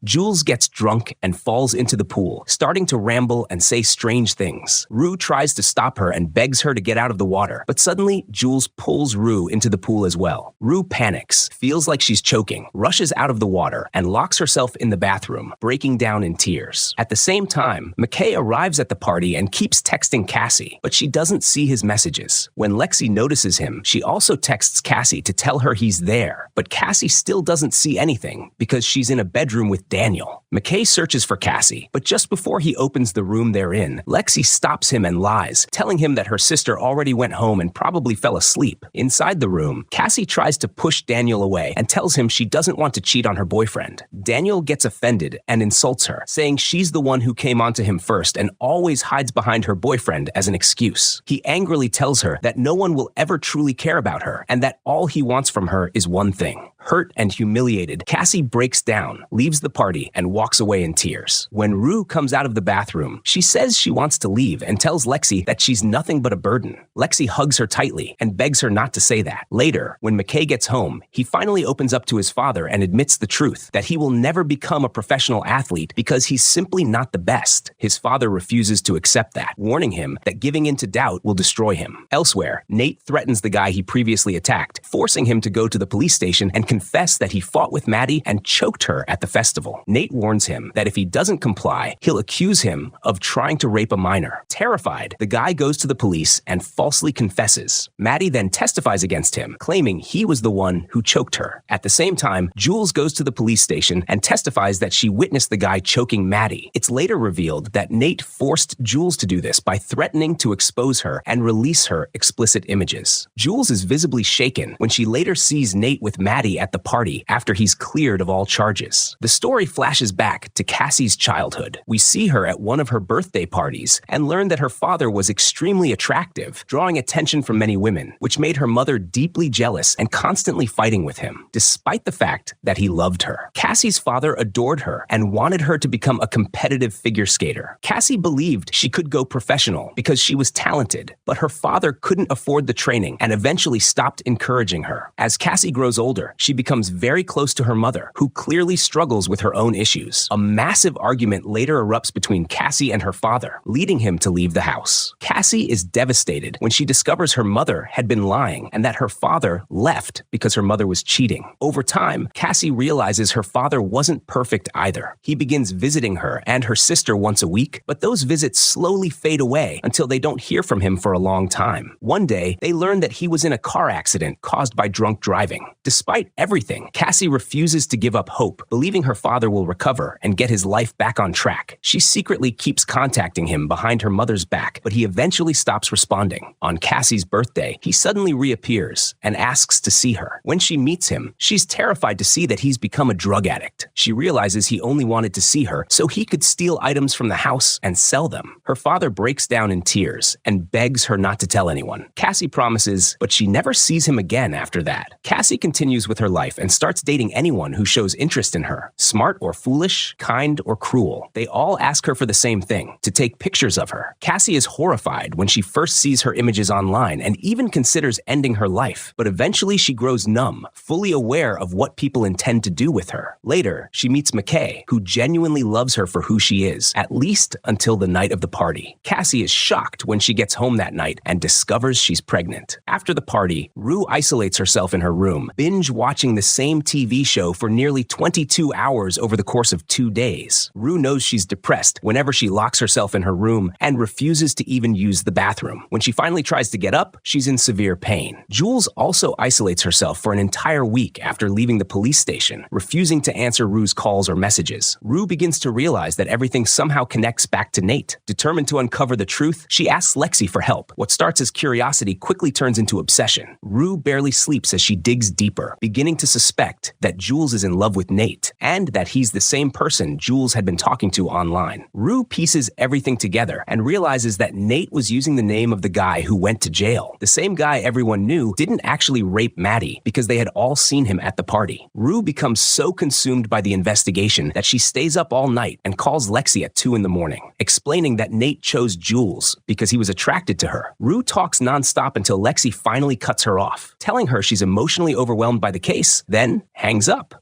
Jules gets drunk and falls into the pool, starting to ramble and say strange things. Rue tries to stop her and begs her to get out of the water, but suddenly Jules pulls Rue into the pool as well. Rue panics, feels like she's choking, rushes out of the water, and locks herself in the bathroom, breaking down in tears. At the same time, McKay arrives at the party and keeps texting Cassie, but she doesn't see his messages. When Lexi notices him, she also texts Cassie to tell her he's there, but Cassie still doesn't see anything because she's in a bedroom with Daniel. McKay searches for Cassie, but just before he opens the room they're in, Lexi stops him and lies, telling him that her sister already went home and probably fell asleep. Inside the room, Cassie tries to push Daniel away and tells him she doesn't want to cheat on her boyfriend. Daniel gets offended and insults her, saying she's the one who came onto him first and always hides behind her boyfriend as an excuse. He angrily tells her that no one will ever truly care about her and that all he wants from her is one thing, Hurt and humiliated, Cassie breaks down, leaves the party, and walks away in tears. When Rue comes out of the bathroom, she says she wants to leave and tells Lexi that she's nothing but a burden. Lexi hugs her tightly and begs her not to say that. Later, when McKay gets home, he finally opens up to his father and admits the truth, that he will never become a professional athlete because he's simply not the best. His father refuses to accept that, warning him that giving in to doubt will destroy him. Elsewhere, Nate threatens the guy he previously attacked, forcing him to go to the police station and confess that he fought with Maddie and choked her at the festival. Nate warns him that if he doesn't comply, he'll accuse him of trying to rape a minor. Terrified, the guy goes to the police and falsely confesses. Maddie then testifies against him, claiming he was the one who choked her. At the same time, Jules goes to the police station and testifies that she witnessed the guy choking Maddie. It's later revealed that Nate forced Jules to do this by threatening to expose her and release her explicit images. Jules is visibly shaken when she later sees Nate with Maddie at the party after he's cleared of all charges. The story flashes back to Cassie's childhood. We see her at one of her birthday parties and learn that her father was extremely attractive, drawing attention from many women, which made her mother deeply jealous and constantly fighting with him, despite the fact that he loved her. Cassie's father adored her and wanted her to become a competitive figure skater. Cassie believed she could go professional because she was talented, but her father couldn't afford the training and eventually stopped encouraging her. As Cassie grows older, she becomes very close to her mother, who clearly struggles with her own issues. A massive argument later erupts between Cassie and her father, leading him to leave the house. Cassie is devastated when she discovers her mother had been lying and that her father left because her mother was cheating. Over time, Cassie realizes her father wasn't perfect either. He begins visiting her and her sister once a week, but those visits slowly fade away until they don't hear from him for a long time. One day, they learn that he was in a car accident caused by drunk driving. Despite everything, Cassie refuses to give up hope, believing her father will recover and get his life back on track. She secretly keeps contacting him behind her mother's back, but he eventually stops responding. On Cassie's birthday, he suddenly reappears and asks to see her. When she meets him, she's terrified to see that he's become a drug addict. She realizes he only wanted to see her so he could steal items from the house and sell them. Her father breaks down in tears and begs her not to tell anyone. Cassie promises, but she never sees him again after that. Cassie continues with her life and starts dating anyone who shows interest in her. Smart or foolish, kind or cruel. They all ask her for the same thing, to take pictures of her. Cassie is horrified when she first sees her images online and even considers ending her life, but eventually she grows numb, fully aware of what people intend to do with her. Later, she meets McKay, who genuinely loves her for who she is, at least until the night of the party. Cassie is shocked when she gets home that night and discovers she's pregnant. After the party, Rue isolates herself in her room, binge watching the same TV show for nearly 22 hours over the course of 2 days. Rue knows she's depressed whenever she locks herself in her room and refuses to even use the bathroom. When she finally tries to get up, she's in severe pain. Jules also isolates herself for an entire week after leaving the police station, refusing to answer Rue's calls or messages. Rue begins to realize that everything somehow connects back to Nate. Determined to uncover the truth, she asks Lexi for help. What starts as curiosity quickly turns into obsession. Rue barely sleeps as she digs deeper, beginning to suspect that Jules is in love with Nate, and that he's the same person Jules had been talking to online. Rue pieces everything together and realizes that Nate was using the name of the guy who went to jail. The same guy everyone knew didn't actually rape Maddie because they had all seen him at the party. Rue becomes so consumed by the investigation that she stays up all night and calls Lexi at 2 in the morning, explaining that Nate chose Jules because he was attracted to her. Rue talks nonstop until Lexi finally cuts her off, telling her she's emotionally overwhelmed by the case, then hangs up.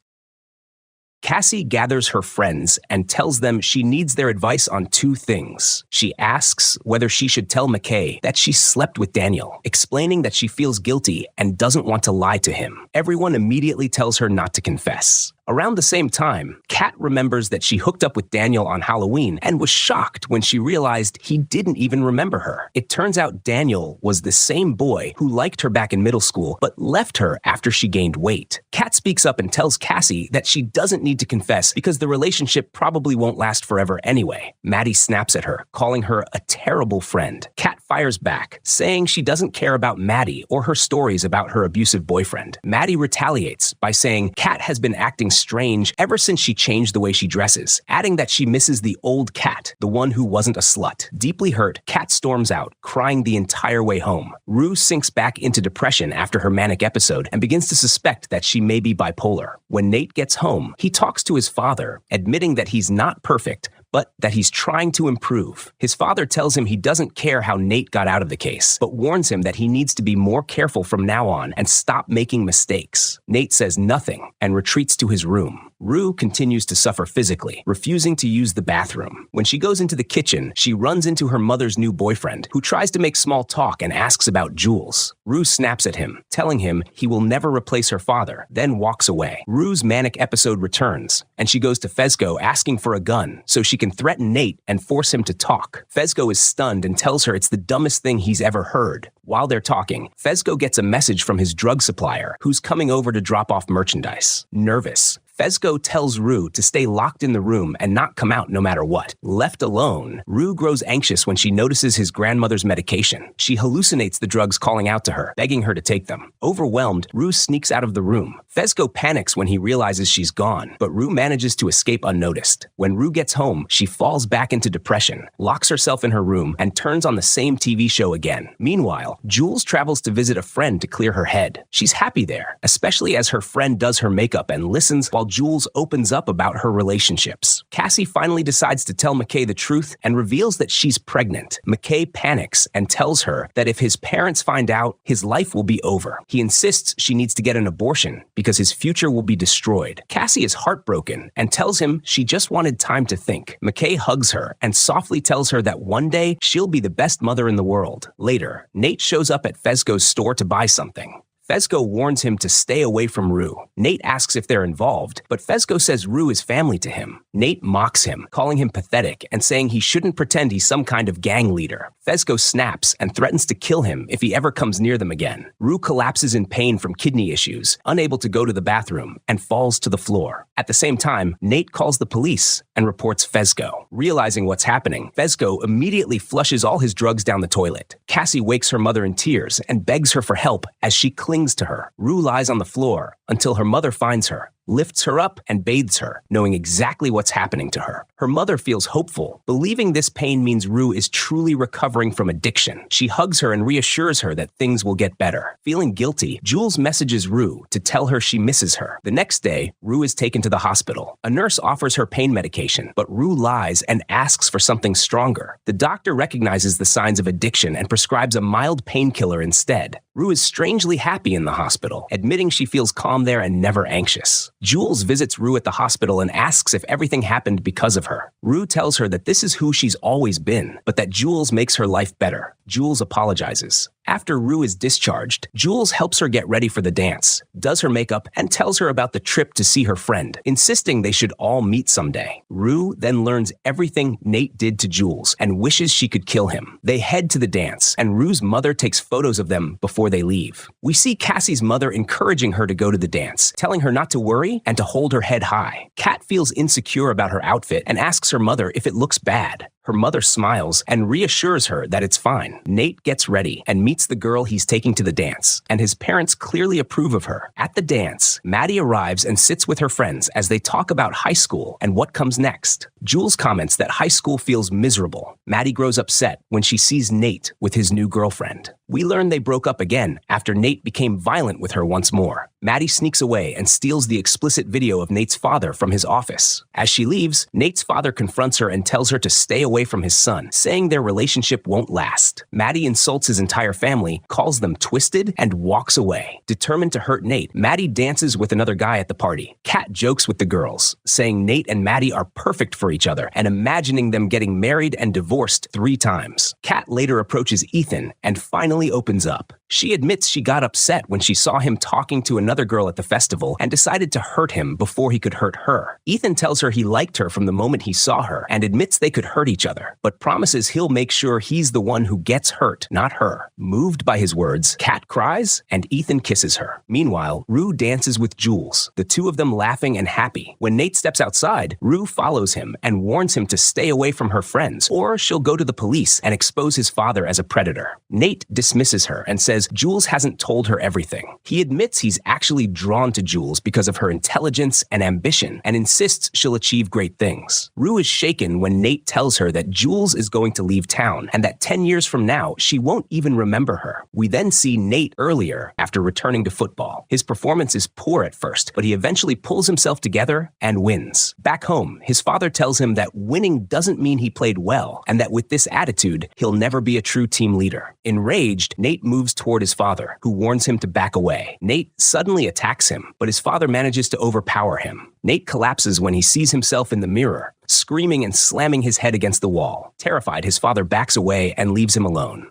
Cassie gathers her friends and tells them she needs their advice on 2 things. She asks whether she should tell McKay that she slept with Daniel, explaining that she feels guilty and doesn't want to lie to him. Everyone immediately tells her not to confess. Around the same time, Kat remembers that she hooked up with Daniel on Halloween and was shocked when she realized he didn't even remember her. It turns out Daniel was the same boy who liked her back in middle school, but left her after she gained weight. Kat speaks up and tells Cassie that she doesn't need to confess because the relationship probably won't last forever anyway. Maddie snaps at her, calling her a terrible friend. Kat fires back, saying she doesn't care about Maddie or her stories about her abusive boyfriend. Maddie retaliates by saying Kat has been acting strange ever since she changed the way she dresses, adding that she misses the old Kat, the one who wasn't a slut. Deeply hurt, Kat storms out, crying the entire way home. Rue sinks back into depression after her manic episode and begins to suspect that she may be bipolar. When Nate gets home, he talks to his father, admitting that he's not perfect, but that he's trying to improve. His father tells him he doesn't care how Nate got out of the case, but warns him that he needs to be more careful from now on and stop making mistakes. Nate says nothing and retreats to his room. Rue continues to suffer physically, refusing to use the bathroom. When she goes into the kitchen, she runs into her mother's new boyfriend, who tries to make small talk and asks about Jules. Rue snaps at him, telling him he will never replace her father, then walks away. Rue's manic episode returns, and she goes to Fezco asking for a gun so she can threaten Nate and force him to talk. Fezco is stunned and tells her it's the dumbest thing he's ever heard. While they're talking, Fezco gets a message from his drug supplier, who's coming over to drop off merchandise. Nervous, Fezco tells Rue to stay locked in the room and not come out no matter what. Left alone, Rue grows anxious when she notices his grandmother's medication. She hallucinates the drugs calling out to her, begging her to take them. Overwhelmed, Rue sneaks out of the room. Fezco panics when he realizes she's gone, but Rue manages to escape unnoticed. When Rue gets home, she falls back into depression, locks herself in her room, and turns on the same TV show again. Meanwhile, Jules travels to visit a friend to clear her head. She's happy there, especially as her friend does her makeup and listens while Jules opens up about her relationships. Cassie finally decides to tell McKay the truth and reveals that she's pregnant. McKay panics and tells her that if his parents find out, his life will be over. He insists she needs to get an abortion because his future will be destroyed. Cassie is heartbroken and tells him she just wanted time to think. McKay hugs her and softly tells her that one day she'll be the best mother in the world. Later, Nate shows up at Fezco's store to buy something. Fezco warns him to stay away from Rue. Nate asks if they're involved, but Fezco says Rue is family to him. Nate mocks him, calling him pathetic and saying he shouldn't pretend he's some kind of gang leader. Fezco snaps and threatens to kill him if he ever comes near them again. Rue collapses in pain from kidney issues, unable to go to the bathroom, and falls to the floor. At the same time, Nate calls the police and reports Fezco. Realizing what's happening, Fezco immediately flushes all his drugs down the toilet. Cassie wakes her mother in tears and begs her for help as she clings to her. Rue lies on the floor until her mother finds her, lifts her up, and bathes her, knowing exactly what's happening to her. Her mother feels hopeful, believing this pain means Rue is truly recovering from addiction. She hugs her and reassures her that things will get better. Feeling guilty, Jules messages Rue to tell her she misses her. The next day, Rue is taken to the hospital. A nurse offers her pain medication, but Rue lies and asks for something stronger. The doctor recognizes the signs of addiction and prescribes a mild painkiller instead. Rue is strangely happy in the hospital, admitting she feels calm there and never anxious. Jules visits Rue at the hospital and asks if everything happened because of her. Rue tells her that this is who she's always been, but that Jules makes her life better. Jules apologizes. After Rue is discharged, Jules helps her get ready for the dance, does her makeup, and tells her about the trip to see her friend, insisting they should all meet someday. Rue then learns everything Nate did to Jules and wishes she could kill him. They head to the dance, and Rue's mother takes photos of them before they leave. We see Cassie's mother encouraging her to go to the dance, telling her not to worry and to hold her head high. Kat feels insecure about her outfit and asks her mother if it looks bad. Her mother smiles and reassures her that it's fine. Nate gets ready and meets the girl he's taking to the dance, and his parents clearly approve of her. At the dance, Maddie arrives and sits with her friends as they talk about high school and what comes next. Jules comments that high school feels miserable. Maddie grows upset when she sees Nate with his new girlfriend. We learn they broke up again after Nate became violent with her once more. Maddie sneaks away and steals the explicit video of Nate's father from his office. As she leaves, Nate's father confronts her and tells her to stay away from his son, saying their relationship won't last. Maddie insults his entire family, calls them twisted, and walks away. Determined to hurt Nate, Maddie dances with another guy at the party. Kat jokes with the girls, saying Nate and Maddie are perfect for each other and imagining them getting married and divorced 3 times. Kat later approaches Ethan and finally opens up. She admits she got upset when she saw him talking to another girl at the festival and decided to hurt him before he could hurt her. Ethan tells her he liked her from the moment he saw her and admits they could hurt each other, but promises he'll make sure he's the one who gets hurt, not her. Moved by his words, Kat cries and Ethan kisses her. Meanwhile, Rue dances with Jules, the two of them laughing and happy. When Nate steps outside, Rue follows him and warns him to stay away from her friends or she'll go to the police and expose his father as a predator. Nate dismisses her and says because Jules hasn't told her everything. He admits he's actually drawn to Jules because of her intelligence and ambition and insists she'll achieve great things. Rue is shaken when Nate tells her that Jules is going to leave town and that 10 years from now, she won't even remember her. We then see Nate earlier after returning to football. His performance is poor at first, but he eventually pulls himself together and wins. Back home, his father tells him that winning doesn't mean he played well and that with this attitude, he'll never be a true team leader. Enraged, Nate moves toward his father, who warns him to back away. Nate suddenly attacks him, but his father manages to overpower him. Nate collapses when he sees himself in the mirror, screaming and slamming his head against the wall. Terrified, his father backs away and leaves him alone.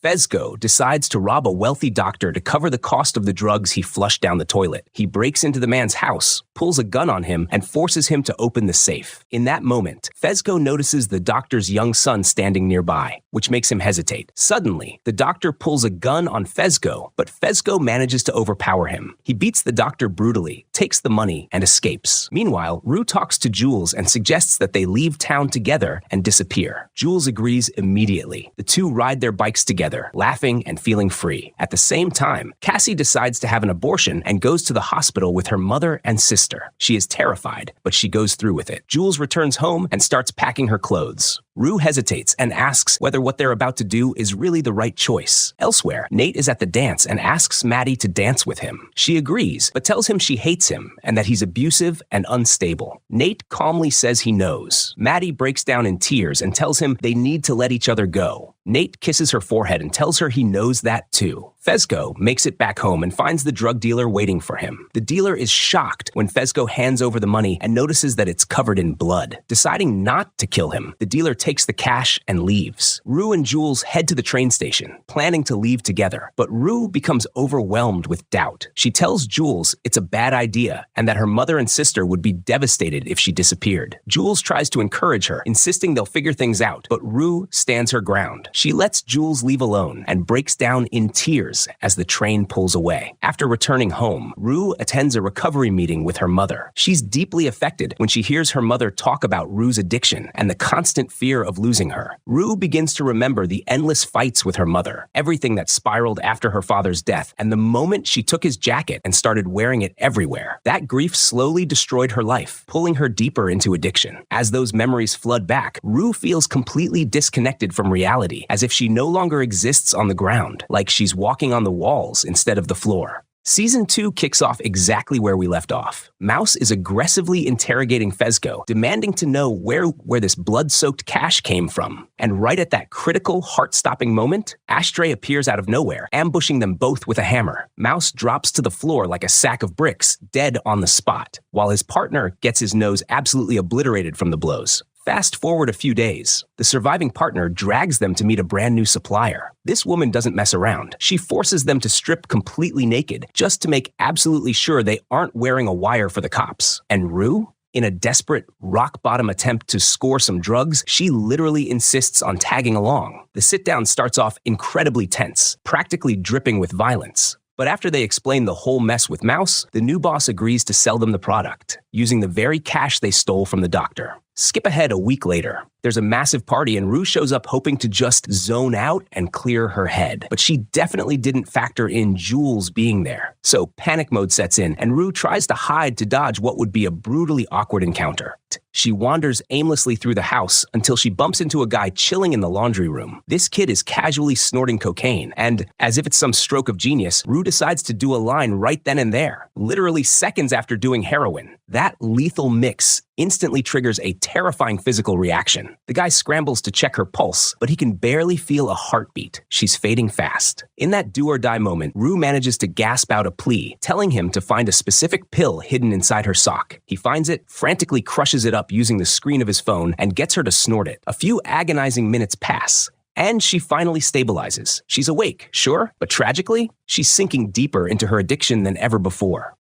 Fezco decides to rob a wealthy doctor to cover the cost of the drugs he flushed down the toilet. He breaks into the man's house, pulls a gun on him, and forces him to open the safe. In that moment, Fezco notices the doctor's young son standing nearby, which makes him hesitate. Suddenly, the doctor pulls a gun on Fezco, but Fezco manages to overpower him. He beats the doctor brutally, takes the money, and escapes. Meanwhile, Rue talks to Jules and suggests that they leave town together and disappear. Jules agrees immediately. The two ride their bikes together, laughing and feeling free. At the same time, Cassie decides to have an abortion and goes to the hospital with her mother and sister. She is terrified, but she goes through with it. Jules returns home and starts packing her clothes. Rue hesitates and asks whether what they're about to do is really the right choice. Elsewhere, Nate is at the dance and asks Maddie to dance with him. She agrees, but tells him she hates him and that he's abusive and unstable. Nate calmly says he knows. Maddie breaks down in tears and tells him they need to let each other go. Nate kisses her forehead and tells her he knows that too. Fezco makes it back home and finds the drug dealer waiting for him. The dealer is shocked when Fezco hands over the money and notices that it's covered in blood. Deciding not to kill him, the dealer takes the cash and leaves. Rue and Jules head to the train station, planning to leave together, but Rue becomes overwhelmed with doubt. She tells Jules it's a bad idea and that her mother and sister would be devastated if she disappeared. Jules tries to encourage her, insisting they'll figure things out, but Rue stands her ground. She lets Jules leave alone and breaks down in tears as the train pulls away. After returning home, Rue attends a recovery meeting with her mother. She's deeply affected when she hears her mother talk about Rue's addiction and the constant fear of losing her. Rue begins to remember the endless fights with her mother, everything that spiraled after her father's death, and the moment she took his jacket and started wearing it everywhere. That grief slowly destroyed her life, pulling her deeper into addiction. As those memories flood back, Rue feels completely disconnected from reality, as if she no longer exists on the ground, like she's walking on the walls instead of the floor. Season 2 kicks off exactly where we left off. Mouse is aggressively interrogating Fezco, demanding to know where this blood-soaked cash came from. And right at that critical, heart-stopping moment, Ashtray appears out of nowhere, ambushing them both with a hammer. Mouse drops to the floor like a sack of bricks, dead on the spot, while his partner gets his nose absolutely obliterated from the blows. Fast forward a few days. The surviving partner drags them to meet a brand new supplier. This woman doesn't mess around. She forces them to strip completely naked just to make absolutely sure they aren't wearing a wire for the cops. And Rue? In a desperate, rock-bottom attempt to score some drugs, she literally insists on tagging along. The sit-down starts off incredibly tense, practically dripping with violence. But after they explain the whole mess with Mouse, the new boss agrees to sell them the product, using the very cash they stole from the doctor. Skip ahead a week later. There's a massive party and Rue shows up hoping to just zone out and clear her head. But she definitely didn't factor in Jules being there. So panic mode sets in and Rue tries to hide to dodge what would be a brutally awkward encounter. She wanders aimlessly through the house until she bumps into a guy chilling in the laundry room. This kid is casually snorting cocaine, and as if it's some stroke of genius, Rue decides to do a line right then and there, literally seconds after doing heroin. That lethal mix instantly triggers a terrifying physical reaction. The guy scrambles to check her pulse, but he can barely feel a heartbeat. She's fading fast. In that do-or-die moment, Rue manages to gasp out a plea, telling him to find a specific pill hidden inside her sock. He finds it, frantically crushes it up using the screen of his phone, and gets her to snort it. A few agonizing minutes pass, and she finally stabilizes. She's awake, sure, but tragically, she's sinking deeper into her addiction than ever before.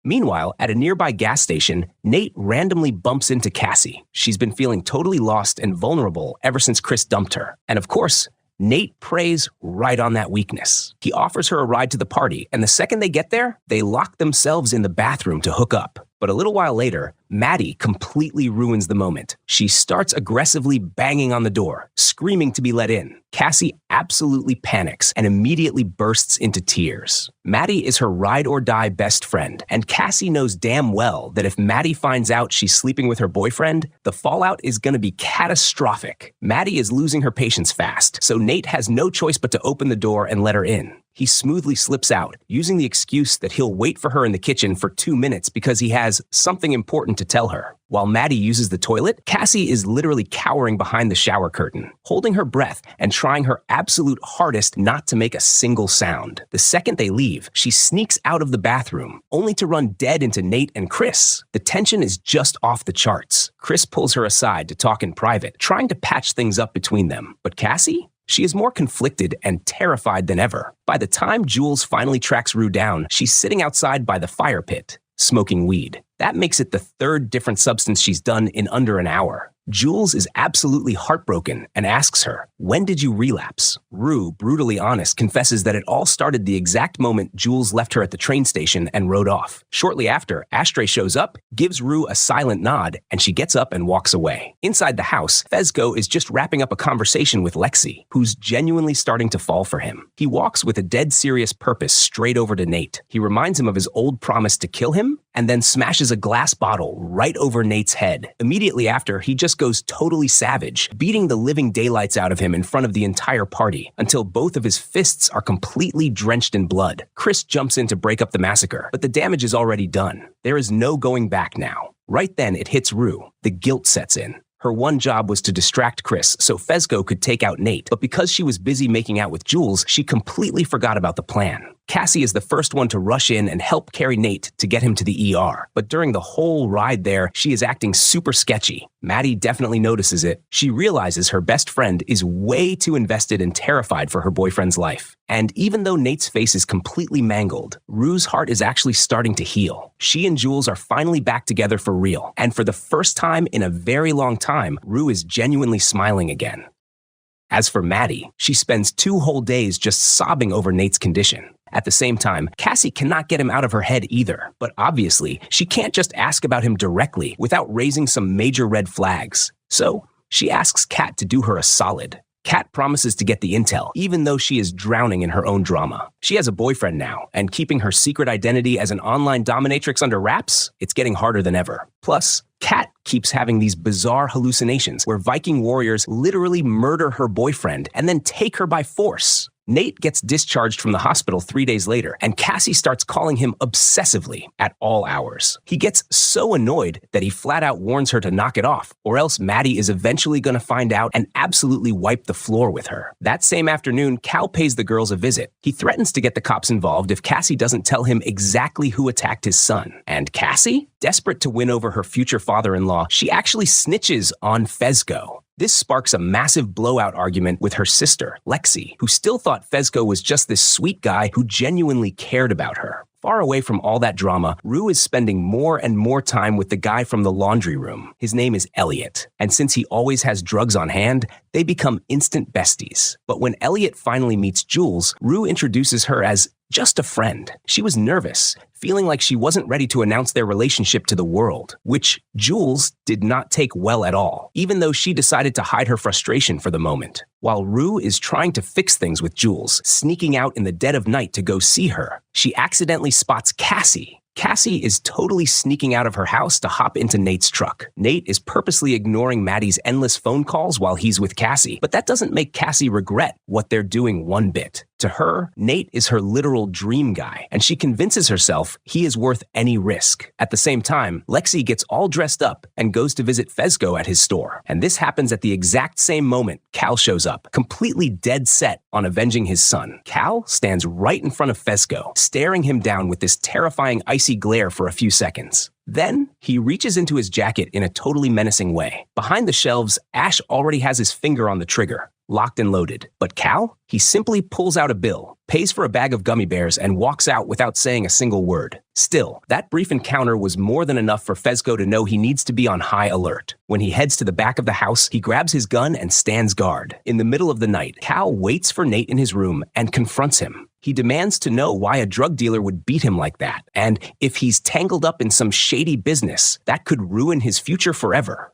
Meanwhile, at a nearby gas station, Nate randomly bumps into Cassie. She's been feeling totally lost and vulnerable ever since Chris dumped her. And of course, Nate preys right on that weakness. He offers her a ride to the party, and the second they get there, they lock themselves in the bathroom to hook up. But a little while later, Maddie completely ruins the moment. She starts aggressively banging on the door, screaming to be let in. Cassie absolutely panics and immediately bursts into tears. Maddie is her ride-or-die best friend, and Cassie knows damn well that if Maddie finds out she's sleeping with her boyfriend, the fallout is going to be catastrophic. Maddie is losing her patience fast, so Nate has no choice but to open the door and let her in. He smoothly slips out, using the excuse that he'll wait for her in the kitchen for 2 minutes because he has something important to tell her. While Maddie uses the toilet, Cassie is literally cowering behind the shower curtain, holding her breath and trying her absolute hardest not to make a single sound. The second they leave, she sneaks out of the bathroom, only to run dead into Nate and Chris. The tension is just off the charts. Chris pulls her aside to talk in private, trying to patch things up between them. But Cassie? She is more conflicted and terrified than ever. By the time Jules finally tracks Rue down, she's sitting outside by the fire pit, smoking weed. That makes it the third different substance she's done in under an hour. Jules is absolutely heartbroken and asks her, "When did you relapse?" Rue, brutally honest, confesses that it all started the exact moment Jules left her at the train station and rode off. Shortly after, Ashtray shows up, gives Rue a silent nod, and she gets up and walks away. Inside the house, Fezco is just wrapping up a conversation with Lexi, who's genuinely starting to fall for him. He walks with a dead serious purpose straight over to Nate. He reminds him of his old promise to kill him, and then smashes a glass bottle right over Nate's head. Immediately after, he just goes totally savage, beating the living daylights out of him in front of the entire party, until both of his fists are completely drenched in blood. Chris jumps in to break up the massacre, but the damage is already done. There is no going back now. Right then, it hits Rue. The guilt sets in. Her one job was to distract Chris so Fezco could take out Nate, but because she was busy making out with Jules, she completely forgot about the plan. Cassie is the first one to rush in and help carry Nate to get him to the ER. But during the whole ride there, she is acting super sketchy. Maddie definitely notices it. She realizes her best friend is way too invested and terrified for her boyfriend's life. And even though Nate's face is completely mangled, Rue's heart is actually starting to heal. She and Jules are finally back together for real. And for the first time in a very long time, Rue is genuinely smiling again. As for Maddie, she spends 2 whole days just sobbing over Nate's condition. At the same time, Cassie cannot get him out of her head either. But obviously, she can't just ask about him directly without raising some major red flags. So, she asks Kat to do her a solid. Kat promises to get the intel, even though she is drowning in her own drama. She has a boyfriend now, and keeping her secret identity as an online dominatrix under wraps, it's getting harder than ever. Plus, Kat keeps having these bizarre hallucinations where Viking warriors literally murder her boyfriend and then take her by force. Nate gets discharged from the hospital 3 days later, and Cassie starts calling him obsessively at all hours. He gets so annoyed that he flat out warns her to knock it off, or else Maddie is eventually going to find out and absolutely wipe the floor with her. That same afternoon, Cal pays the girls a visit. He threatens to get the cops involved if Cassie doesn't tell him exactly who attacked his son. And Cassie? Desperate to win over her future father-in-law, she actually snitches on Fezco. This sparks a massive blowout argument with her sister, Lexi, who still thought Fezco was just this sweet guy who genuinely cared about her. Far away from all that drama, Rue is spending more and more time with the guy from the laundry room. His name is Elliot, and since he always has drugs on hand, they become instant besties. But when Elliot finally meets Jules, Rue introduces her as just a friend. She was nervous, feeling like she wasn't ready to announce their relationship to the world, which Jules did not take well at all, even though she decided to hide her frustration for the moment. While Rue is trying to fix things with Jules, sneaking out in the dead of night to go see her, she accidentally spots Cassie. Cassie is totally sneaking out of her house to hop into Nate's truck. Nate is purposely ignoring Maddie's endless phone calls while he's with Cassie, but that doesn't make Cassie regret what they're doing one bit. To her, Nate is her literal dream guy, and she convinces herself he is worth any risk. At the same time, Lexi gets all dressed up and goes to visit Fezco at his store. And this happens at the exact same moment Cal shows up, completely dead set on avenging his son. Cal stands right in front of Fezco, staring him down with this terrifying icy glare for a few seconds. Then, he reaches into his jacket in a totally menacing way. Behind the shelves, Ash already has his finger on the trigger, locked and loaded. But Cal? He simply pulls out a bill, pays for a bag of gummy bears, and walks out without saying a single word. Still, that brief encounter was more than enough for Fezco to know he needs to be on high alert. When he heads to the back of the house, he grabs his gun and stands guard. In the middle of the night, Cal waits for Nate in his room and confronts him. He demands to know why a drug dealer would beat him like that, and if he's tangled up in some shady business that could ruin his future forever.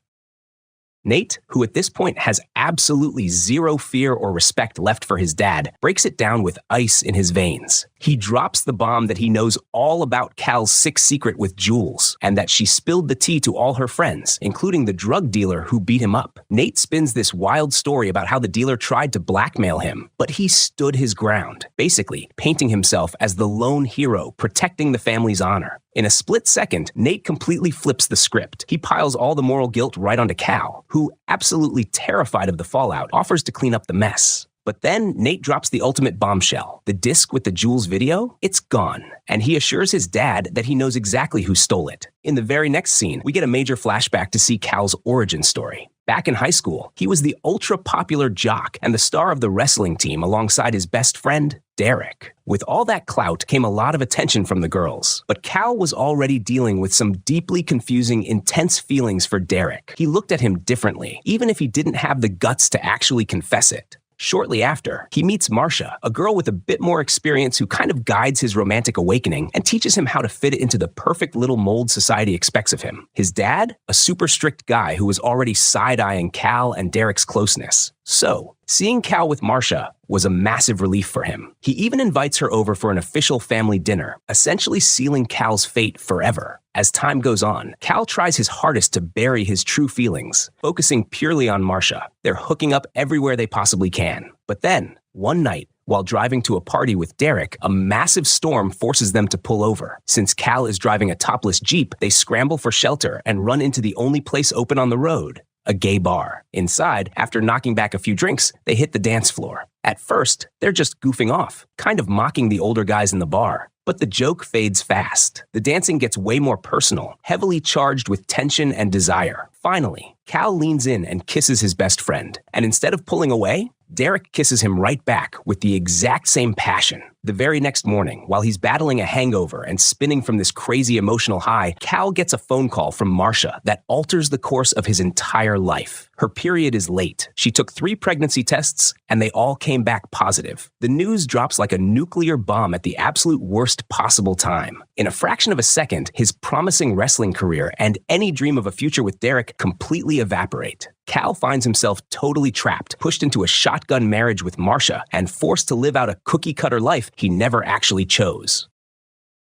Nate, who at this point has absolutely zero fear or respect left for his dad, breaks it down with ice in his veins. He drops the bomb that he knows all about Cal's sick secret with Jules, and that she spilled the tea to all her friends, including the drug dealer who beat him up. Nate spins this wild story about how the dealer tried to blackmail him, but he stood his ground, basically painting himself as the lone hero protecting the family's honor. In a split second, Nate completely flips the script. He piles all the moral guilt right onto Cal, who, absolutely terrified of the fallout, offers to clean up the mess. But then Nate drops the ultimate bombshell. The disc with the Jules video, it's gone. And he assures his dad that he knows exactly who stole it. In the very next scene, we get a major flashback to see Cal's origin story. Back in high school, he was the ultra-popular jock and the star of the wrestling team alongside his best friend, Derek. With all that clout came a lot of attention from the girls, but Cal was already dealing with some deeply confusing, intense feelings for Derek. He looked at him differently, even if he didn't have the guts to actually confess it. Shortly after, he meets Marcia, a girl with a bit more experience who kind of guides his romantic awakening and teaches him how to fit into the perfect little mold society expects of him. His dad, a super strict guy who was already side-eyeing Cal and Derek's closeness. So, seeing Cal with Marcia was a massive relief for him. He even invites her over for an official family dinner, essentially sealing Cal's fate forever. As time goes on, Cal tries his hardest to bury his true feelings, focusing purely on Marcia. They're hooking up everywhere they possibly can. But then, one night, while driving to a party with Derek, a massive storm forces them to pull over. Since Cal is driving a topless Jeep, they scramble for shelter and run into the only place open on the road, a gay bar. Inside, after knocking back a few drinks, they hit the dance floor. At first, they're just goofing off, kind of mocking the older guys in the bar. But the joke fades fast. The dancing gets way more personal, heavily charged with tension and desire. Finally, Cal leans in and kisses his best friend. And instead of pulling away, Derek kisses him right back with the exact same passion. The very next morning, while he's battling a hangover and spinning from this crazy emotional high, Cal gets a phone call from Marcia that alters the course of his entire life. Her period is late. She took 3 pregnancy tests, and they all came back positive. The news drops like a nuclear bomb at the absolute worst possible time. In a fraction of a second, his promising wrestling career and any dream of a future with Derek completely evaporate. Cal finds himself totally trapped, pushed into a shotgun marriage with Marcia, and forced to live out a cookie-cutter life he never actually chose.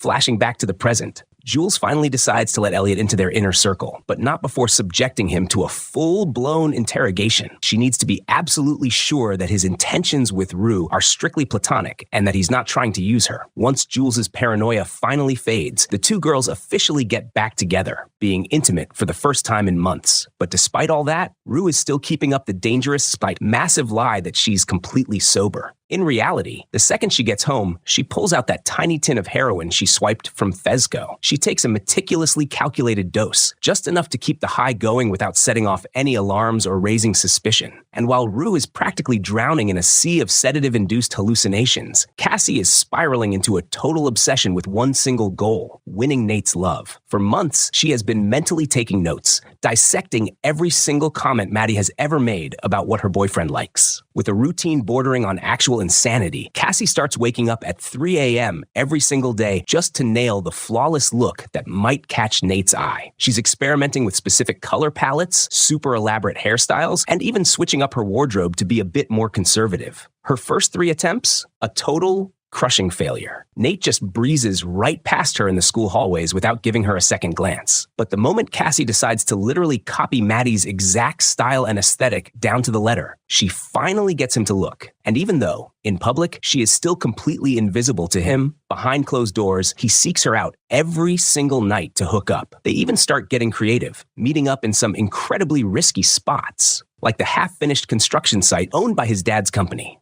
Flashing back to the present, Jules finally decides to let Elliot into their inner circle, but not before subjecting him to a full-blown interrogation. She needs to be absolutely sure that his intentions with Rue are strictly platonic and that he's not trying to use her. Once Jules's paranoia finally fades, the two girls officially get back together, being intimate for the first time in months. But despite all that, Rue is still keeping up the dangerous, massive lie that she's completely sober. In reality, the second she gets home, she pulls out that tiny tin of heroin she swiped from Fezco. She takes a meticulously calculated dose, just enough to keep the high going without setting off any alarms or raising suspicion. And while Rue is practically drowning in a sea of sedative-induced hallucinations, Cassie is spiraling into a total obsession with one single goal, winning Nate's love. For months, she has been mentally taking notes, dissecting every single comment Maddie has ever made about what her boyfriend likes. With a routine bordering on actual insanity, Cassie starts waking up at 3 a.m. every single day just to nail the flawless look that might catch Nate's eye. She's experimenting with specific color palettes, super elaborate hairstyles, and even switching up her wardrobe to be a bit more conservative. Her first 3 attempts, a total crushing failure. Nate just breezes right past her in the school hallways without giving her a second glance. But the moment Cassie decides to literally copy Maddie's exact style and aesthetic down to the letter, she finally gets him to look. And even though, in public, she is still completely invisible to him, behind closed doors, he seeks her out every single night to hook up. They even start getting creative, meeting up in some incredibly risky spots, like the half-finished construction site owned by his dad's company.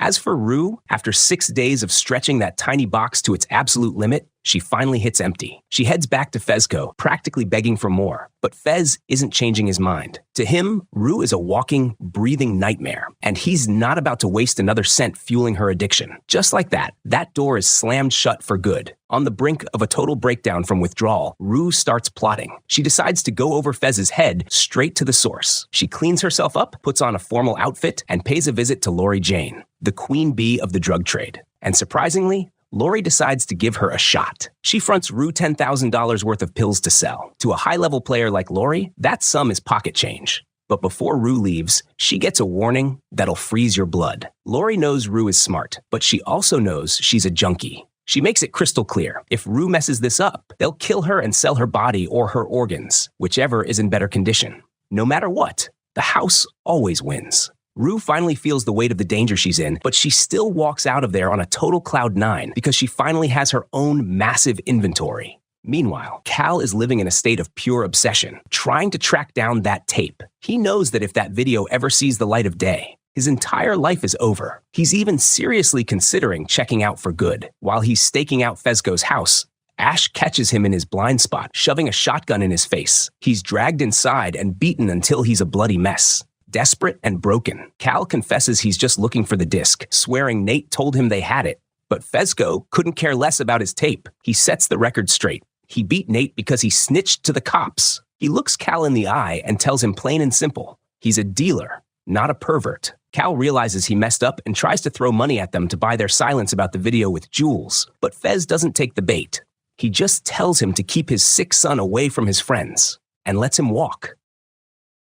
As for Rue, after 6 days of stretching that tiny box to its absolute limit, she finally hits empty. She heads back to Fezco, practically begging for more. But Fez isn't changing his mind. To him, Rue is a walking, breathing nightmare, and he's not about to waste another cent fueling her addiction. Just like that, that door is slammed shut for good. On the brink of a total breakdown from withdrawal, Rue starts plotting. She decides to go over Fez's head straight to the source. She cleans herself up, puts on a formal outfit, and pays a visit to Lori Jane, the queen bee of the drug trade. And surprisingly, Lori decides to give her a shot. She fronts Rue $10,000 worth of pills to sell. To a high-level player like Lori, that sum is pocket change. But before Rue leaves, she gets a warning that'll freeze your blood. Lori knows Rue is smart, but she also knows she's a junkie. She makes it crystal clear. If Rue messes this up, they'll kill her and sell her body or her organs, whichever is in better condition. No matter what, the house always wins. Rue finally feels the weight of the danger she's in, but she still walks out of there on a total cloud nine because she finally has her own massive inventory. Meanwhile, Cal is living in a state of pure obsession, trying to track down that tape. He knows that if that video ever sees the light of day, his entire life is over. He's even seriously considering checking out for good. While he's staking out Fezco's house, Ash catches him in his blind spot, shoving a shotgun in his face. He's dragged inside and beaten until he's a bloody mess. Desperate and broken, Cal confesses he's just looking for the disc, swearing Nate told him they had it. But Fezco couldn't care less about his tape. He sets the record straight. He beat Nate because he snitched to the cops. He looks Cal in the eye and tells him plain and simple, he's a dealer, not a pervert. Cal realizes he messed up and tries to throw money at them to buy their silence about the video with Jules, but Fez doesn't take the bait. He just tells him to keep his sick son away from his friends and lets him walk.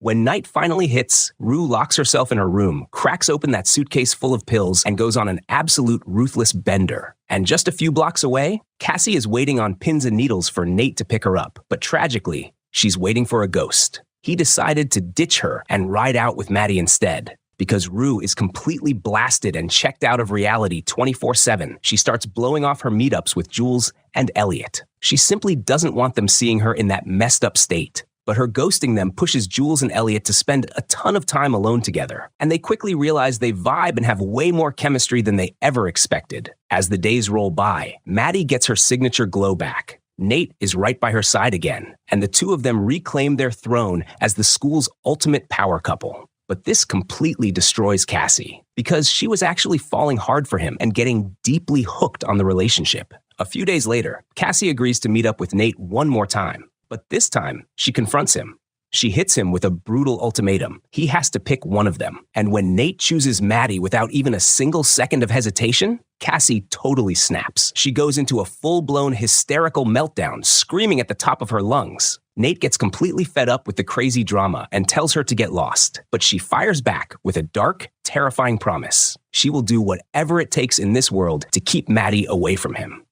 When night finally hits, Rue locks herself in her room, cracks open that suitcase full of pills, and goes on an absolute ruthless bender. And just a few blocks away, Cassie is waiting on pins and needles for Nate to pick her up. But tragically, she's waiting for a ghost. He decided to ditch her and ride out with Maddie instead. Because Rue is completely blasted and checked out of reality 24/7, she starts blowing off her meetups with Jules and Elliot. She simply doesn't want them seeing her in that messed up state. But her ghosting them pushes Jules and Elliot to spend a ton of time alone together. And they quickly realize they vibe and have way more chemistry than they ever expected. As the days roll by, Maddie gets her signature glow back. Nate is right by her side again, and the two of them reclaim their throne as the school's ultimate power couple. But this completely destroys Cassie, because she was actually falling hard for him and getting deeply hooked on the relationship. A few days later, Cassie agrees to meet up with Nate one more time. But this time, she confronts him. She hits him with a brutal ultimatum. He has to pick one of them. And when Nate chooses Maddie without even a single second of hesitation, Cassie totally snaps. She goes into a full-blown hysterical meltdown, screaming at the top of her lungs. Nate gets completely fed up with the crazy drama and tells her to get lost. But she fires back with a dark, terrifying promise. She will do whatever it takes in this world to keep Maddie away from him.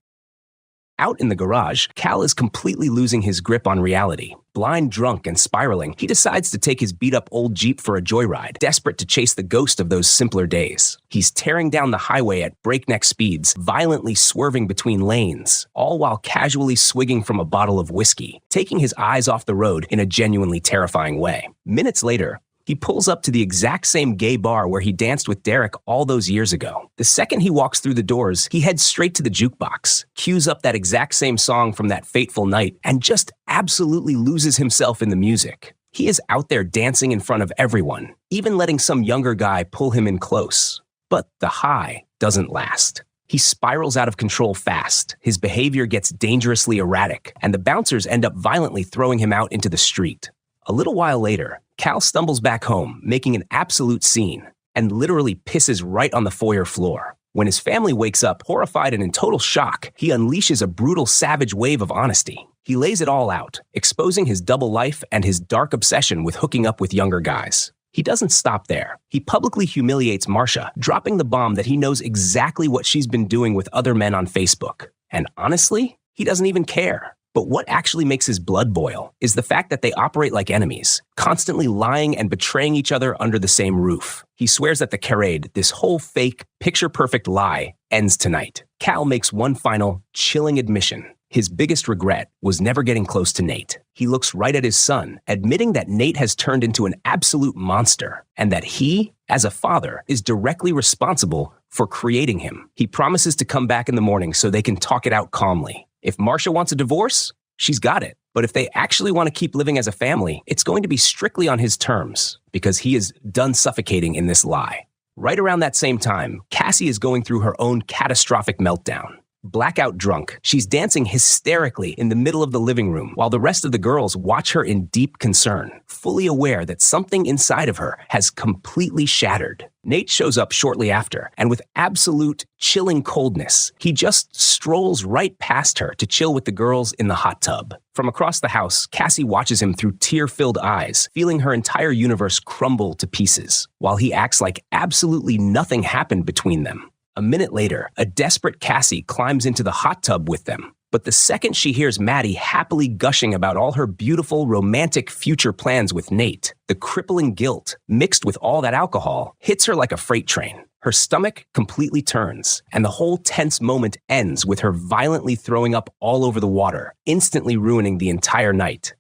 Out in the garage, Cal is completely losing his grip on reality. Blind, drunk, and spiraling, he decides to take his beat-up old Jeep for a joyride, desperate to chase the ghost of those simpler days. He's tearing down the highway at breakneck speeds, violently swerving between lanes, all while casually swigging from a bottle of whiskey, taking his eyes off the road in a genuinely terrifying way. Minutes later, he pulls up to the exact same gay bar where he danced with Derek all those years ago. The second he walks through the doors, he heads straight to the jukebox, cues up that exact same song from that fateful night, and just absolutely loses himself in the music. He is out there dancing in front of everyone, even letting some younger guy pull him in close. But the high doesn't last. He spirals out of control fast, his behavior gets dangerously erratic, and the bouncers end up violently throwing him out into the street. A little while later, Cal stumbles back home, making an absolute scene, and literally pisses right on the foyer floor. When his family wakes up, horrified and in total shock, he unleashes a brutal, savage wave of honesty. He lays it all out, exposing his double life and his dark obsession with hooking up with younger guys. He doesn't stop there. He publicly humiliates Marcia, dropping the bomb that he knows exactly what she's been doing with other men on Facebook. And honestly, he doesn't even care. But what actually makes his blood boil is the fact that they operate like enemies, constantly lying and betraying each other under the same roof. He swears that the charade, this whole fake, picture-perfect lie, ends tonight. Cal makes one final, chilling admission. His biggest regret was never getting close to Nate. He looks right at his son, admitting that Nate has turned into an absolute monster, and that he, as a father, is directly responsible for creating him. He promises to come back in the morning so they can talk it out calmly. If Marcia wants a divorce, she's got it. But if they actually want to keep living as a family, it's going to be strictly on his terms, because he is done suffocating in this lie. Right around that same time, Cassie is going through her own catastrophic meltdown. Blackout drunk, she's dancing hysterically in the middle of the living room while the rest of the girls watch her in deep concern, fully aware that something inside of her has completely shattered. Nate shows up shortly after, and with absolute chilling coldness, he just strolls right past her to chill with the girls in the hot tub. From across the house, Cassie watches him through tear-filled eyes, feeling her entire universe crumble to pieces, while he acts like absolutely nothing happened between them. A minute later, a desperate Cassie climbs into the hot tub with them. But the second she hears Maddie happily gushing about all her beautiful, romantic future plans with Nate, the crippling guilt, mixed with all that alcohol, hits her like a freight train. Her stomach completely turns, and the whole tense moment ends with her violently throwing up all over the water, instantly ruining the entire night.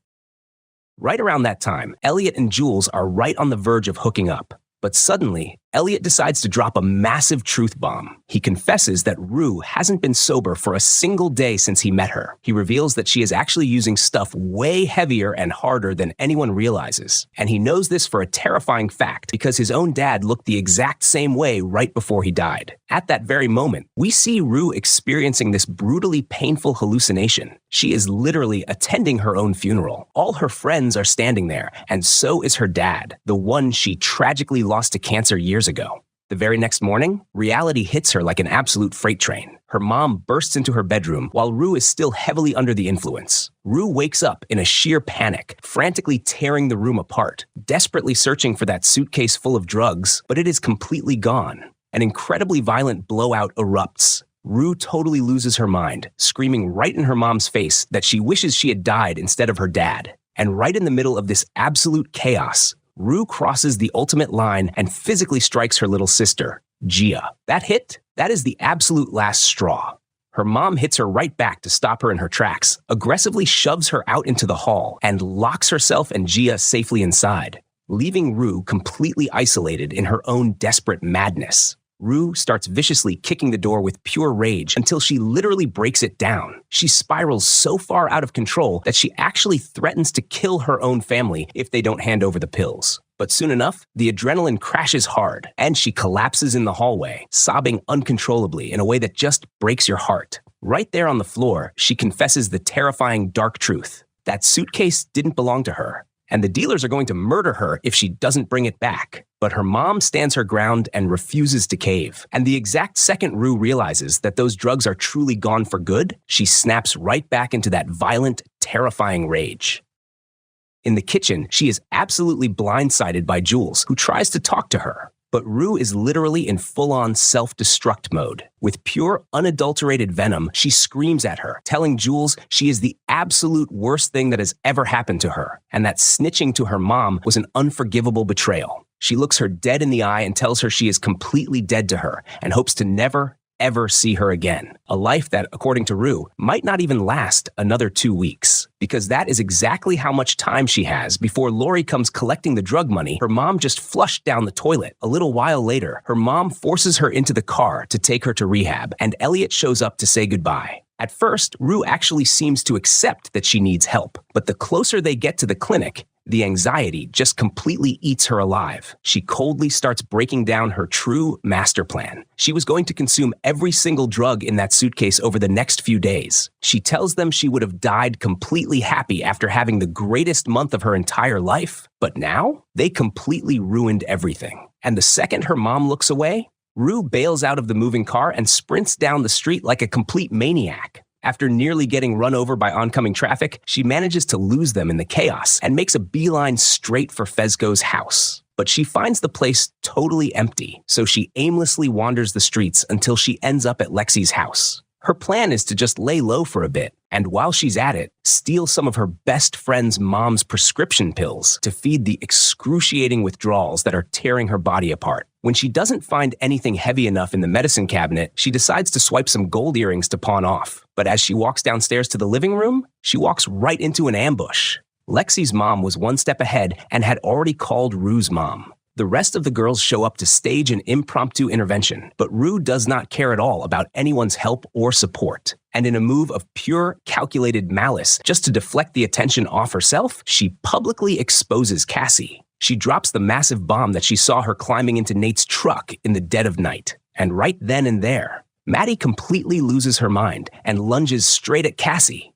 Right around that time, Elliot and Jules are right on the verge of hooking up. But suddenly, Elliot decides to drop a massive truth bomb. He confesses that Rue hasn't been sober for a single day since he met her. He reveals that she is actually using stuff way heavier and harder than anyone realizes. And he knows this for a terrifying fact because his own dad looked the exact same way right before he died. At that very moment, we see Rue experiencing this brutally painful hallucination. She is literally attending her own funeral. All her friends are standing there, and so is her dad, the one she tragically lost to cancer years ago. The very next morning, reality hits her like an absolute freight train. Her mom bursts into her bedroom while Rue is still heavily under the influence. Rue wakes up in a sheer panic, frantically tearing the room apart, desperately searching for that suitcase full of drugs, but it is completely gone. An incredibly violent blowout erupts. Rue totally loses her mind, screaming right in her mom's face that she wishes she had died instead of her dad. And right in the middle of this absolute chaos, Rue crosses the ultimate line and physically strikes her little sister, Gia. That hit? That is the absolute last straw. Her mom hits her right back to stop her in her tracks, aggressively shoves her out into the hall, and locks herself and Gia safely inside, leaving Rue completely isolated in her own desperate madness. Rue starts viciously kicking the door with pure rage until she literally breaks it down. She spirals so far out of control that she actually threatens to kill her own family if they don't hand over the pills. But soon enough, the adrenaline crashes hard, and she collapses in the hallway, sobbing uncontrollably in a way that just breaks your heart. Right there on the floor, she confesses the terrifying dark truth. That suitcase didn't belong to her, and the dealers are going to murder her if she doesn't bring it back. But her mom stands her ground and refuses to cave. And the exact second Rue realizes that those drugs are truly gone for good, she snaps right back into that violent, terrifying rage. In the kitchen, she is absolutely blindsided by Jules, who tries to talk to her. But Rue is literally in full-on self-destruct mode. With pure, unadulterated venom, she screams at her, telling Jules she is the absolute worst thing that has ever happened to her, and that snitching to her mom was an unforgivable betrayal. She looks her dead in the eye and tells her she is completely dead to her and hopes to never, ever see her again. A life that, according to Rue, might not even last another 2 weeks. Because that is exactly how much time she has before Lori comes collecting the drug money her mom just flushed down the toilet. A little while later, her mom forces her into the car to take her to rehab, and Elliot shows up to say goodbye. At first, Rue actually seems to accept that she needs help, but the closer they get to the clinic, the anxiety just completely eats her alive. She coldly starts breaking down her true master plan. She was going to consume every single drug in that suitcase over the next few days. She tells them she would have died completely happy after having the greatest month of her entire life. But now, they completely ruined everything. And the second her mom looks away, Rue bails out of the moving car and sprints down the street like a complete maniac. After nearly getting run over by oncoming traffic, she manages to lose them in the chaos and makes a beeline straight for Fezco's house. But she finds the place totally empty, so she aimlessly wanders the streets until she ends up at Lexi's house. Her plan is to just lay low for a bit, and while she's at it, steal some of her best friend's mom's prescription pills to feed the excruciating withdrawals that are tearing her body apart. When she doesn't find anything heavy enough in the medicine cabinet, she decides to swipe some gold earrings to pawn off. But as she walks downstairs to the living room, she walks right into an ambush. Lexi's mom was one step ahead and had already called Rue's mom. The rest of the girls show up to stage an impromptu intervention, but Rue does not care at all about anyone's help or support. And in a move of pure, calculated malice, just to deflect the attention off herself, she publicly exposes Cassie. She drops the massive bomb that she saw her climbing into Nate's truck in the dead of night. And right then and there, Maddie completely loses her mind and lunges straight at Cassie.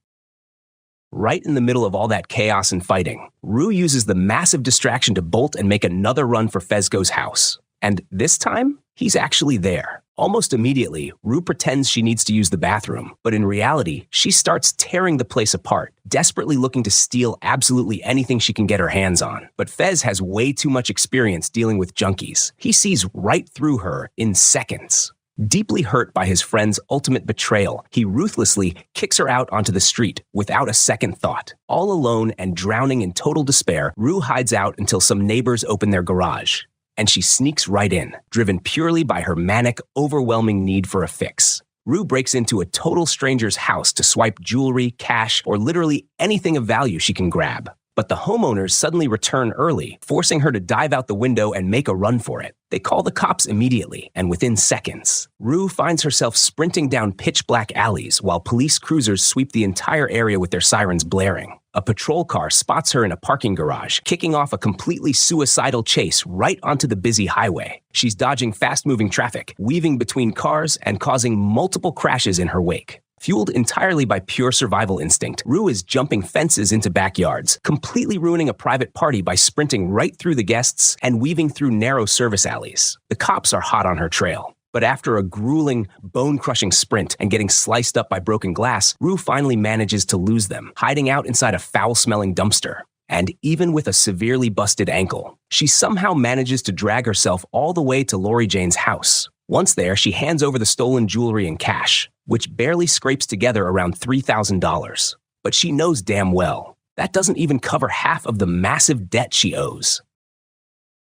Right in the middle of all that chaos and fighting, Rue uses the massive distraction to bolt and make another run for Fezco's house. And this time, he's actually there. Almost immediately, Rue pretends she needs to use the bathroom, but in reality, she starts tearing the place apart, desperately looking to steal absolutely anything she can get her hands on. But Fez has way too much experience dealing with junkies. He sees right through her in seconds. Deeply hurt by his friend's ultimate betrayal, he ruthlessly kicks her out onto the street without a second thought. All alone and drowning in total despair, Rue hides out until some neighbors open their garage. And she sneaks right in, driven purely by her manic, overwhelming need for a fix. Rue breaks into a total stranger's house to swipe jewelry, cash, or literally anything of value she can grab. But the homeowners suddenly return early, forcing her to dive out the window and make a run for it. They call the cops immediately, and within seconds, Rue finds herself sprinting down pitch-black alleys while police cruisers sweep the entire area with their sirens blaring. A patrol car spots her in a parking garage, kicking off a completely suicidal chase right onto the busy highway. She's dodging fast-moving traffic, weaving between cars, and causing multiple crashes in her wake. Fueled entirely by pure survival instinct, Rue is jumping fences into backyards, completely ruining a private party by sprinting right through the guests and weaving through narrow service alleys. The cops are hot on her trail. But after a grueling, bone-crushing sprint and getting sliced up by broken glass, Rue finally manages to lose them, hiding out inside a foul-smelling dumpster. And even with a severely busted ankle, she somehow manages to drag herself all the way to Lori Jane's house. Once there, she hands over the stolen jewelry and cash, which barely scrapes together around $3,000. But she knows damn well that doesn't even cover half of the massive debt she owes.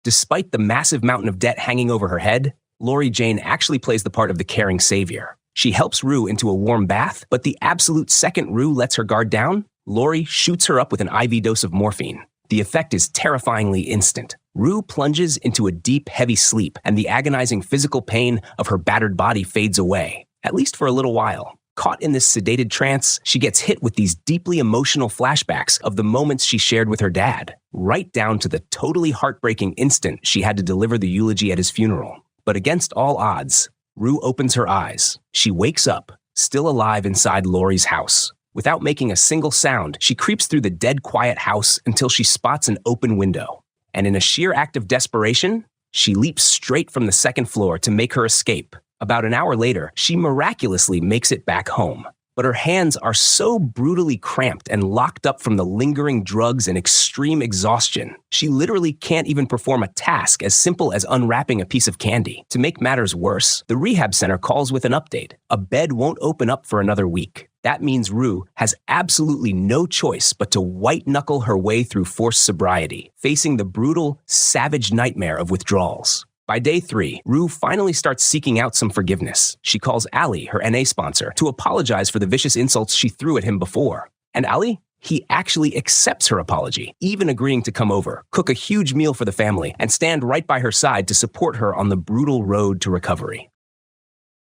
Despite the massive mountain of debt hanging over her head, Lori Jane actually plays the part of the caring savior. She helps Rue into a warm bath, but the absolute second Rue lets her guard down, Lori shoots her up with an IV dose of morphine. The effect is terrifyingly instant. Rue plunges into a deep, heavy sleep, and the agonizing physical pain of her battered body fades away, at least for a little while. Caught in this sedated trance, she gets hit with these deeply emotional flashbacks of the moments she shared with her dad, right down to the totally heartbreaking instant she had to deliver the eulogy at his funeral. But against all odds, Rue opens her eyes. She wakes up, still alive inside Lori's house. Without making a single sound, she creeps through the dead quiet house until she spots an open window. And in a sheer act of desperation, she leaps straight from the second floor to make her escape. About an hour later, she miraculously makes it back home. But her hands are so brutally cramped and locked up from the lingering drugs and extreme exhaustion, she literally can't even perform a task as simple as unwrapping a piece of candy. To make matters worse, the rehab center calls with an update. A bed won't open up for another week. That means Rue has absolutely no choice but to white-knuckle her way through forced sobriety, facing the brutal, savage nightmare of withdrawals. By day 3, Rue finally starts seeking out some forgiveness. She calls Ali, her NA sponsor, to apologize for the vicious insults she threw at him before. And Ali? He actually accepts her apology, even agreeing to come over, cook a huge meal for the family, and stand right by her side to support her on the brutal road to recovery.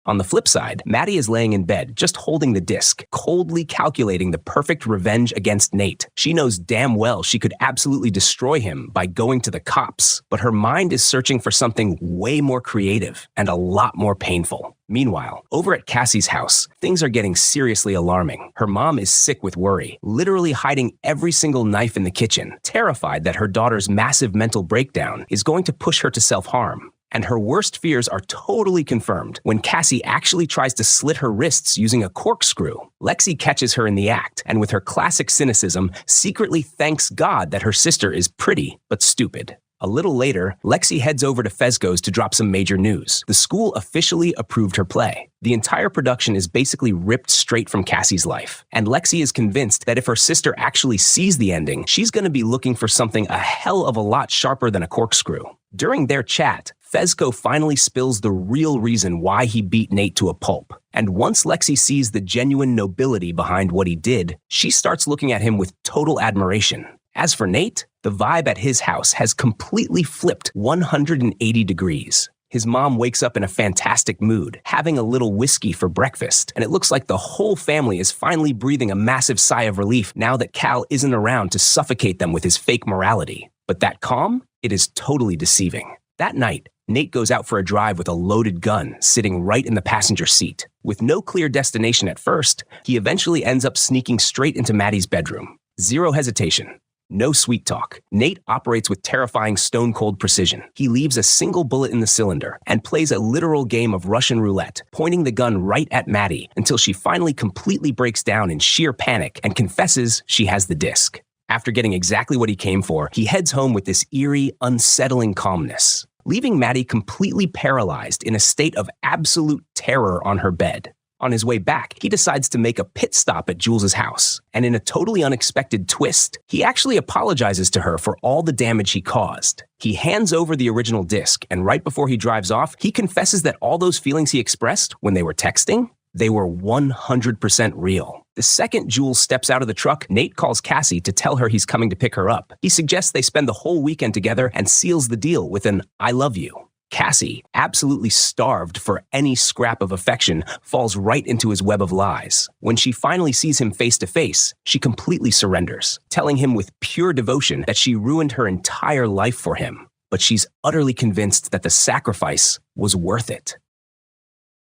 On the flip side, Maddie is laying in bed, just holding the disc, coldly calculating the perfect revenge against Nate. She knows damn well she could absolutely destroy him by going to the cops, but her mind is searching for something way more creative and a lot more painful. Meanwhile, over at Cassie's house, things are getting seriously alarming. Her mom is sick with worry, literally hiding every single knife in the kitchen, terrified that her daughter's massive mental breakdown is going to push her to self-harm. And her worst fears are totally confirmed when Cassie actually tries to slit her wrists using a corkscrew. Lexi catches her in the act, and with her classic cynicism, secretly thanks God that her sister is pretty but stupid. A little later, Lexi heads over to Fezco's to drop some major news. The school officially approved her play. The entire production is basically ripped straight from Cassie's life. And Lexi is convinced that if her sister actually sees the ending, she's going to be looking for something a hell of a lot sharper than a corkscrew. During their chat, Fezco finally spills the real reason why he beat Nate to a pulp. And once Lexi sees the genuine nobility behind what he did, she starts looking at him with total admiration. As for Nate, the vibe at his house has completely flipped 180 degrees. His mom wakes up in a fantastic mood, having a little whiskey for breakfast, and it looks like the whole family is finally breathing a massive sigh of relief now that Cal isn't around to suffocate them with his fake morality. But that calm? It is totally deceiving. That night, Nate goes out for a drive with a loaded gun sitting right in the passenger seat. With no clear destination at first, he eventually ends up sneaking straight into Maddie's bedroom. Zero hesitation. No sweet talk. Nate operates with terrifying stone-cold precision. He leaves a single bullet in the cylinder and plays a literal game of Russian roulette, pointing the gun right at Maddie until she finally completely breaks down in sheer panic and confesses she has the disc. After getting exactly what he came for, he heads home with this eerie, unsettling calmness, leaving Maddie completely paralyzed in a state of absolute terror on her bed. On his way back, he decides to make a pit stop at Jules's house, and in a totally unexpected twist, he actually apologizes to her for all the damage he caused. He hands over the original disc, and right before he drives off, he confesses that all those feelings he expressed when they were texting, they were 100% real. The second Jules steps out of the truck, Nate calls Cassie to tell her he's coming to pick her up. He suggests they spend the whole weekend together and seals the deal with an "I love you." Cassie, absolutely starved for any scrap of affection, falls right into his web of lies. When she finally sees him face to face, she completely surrenders, telling him with pure devotion that she ruined her entire life for him. But she's utterly convinced that the sacrifice was worth it.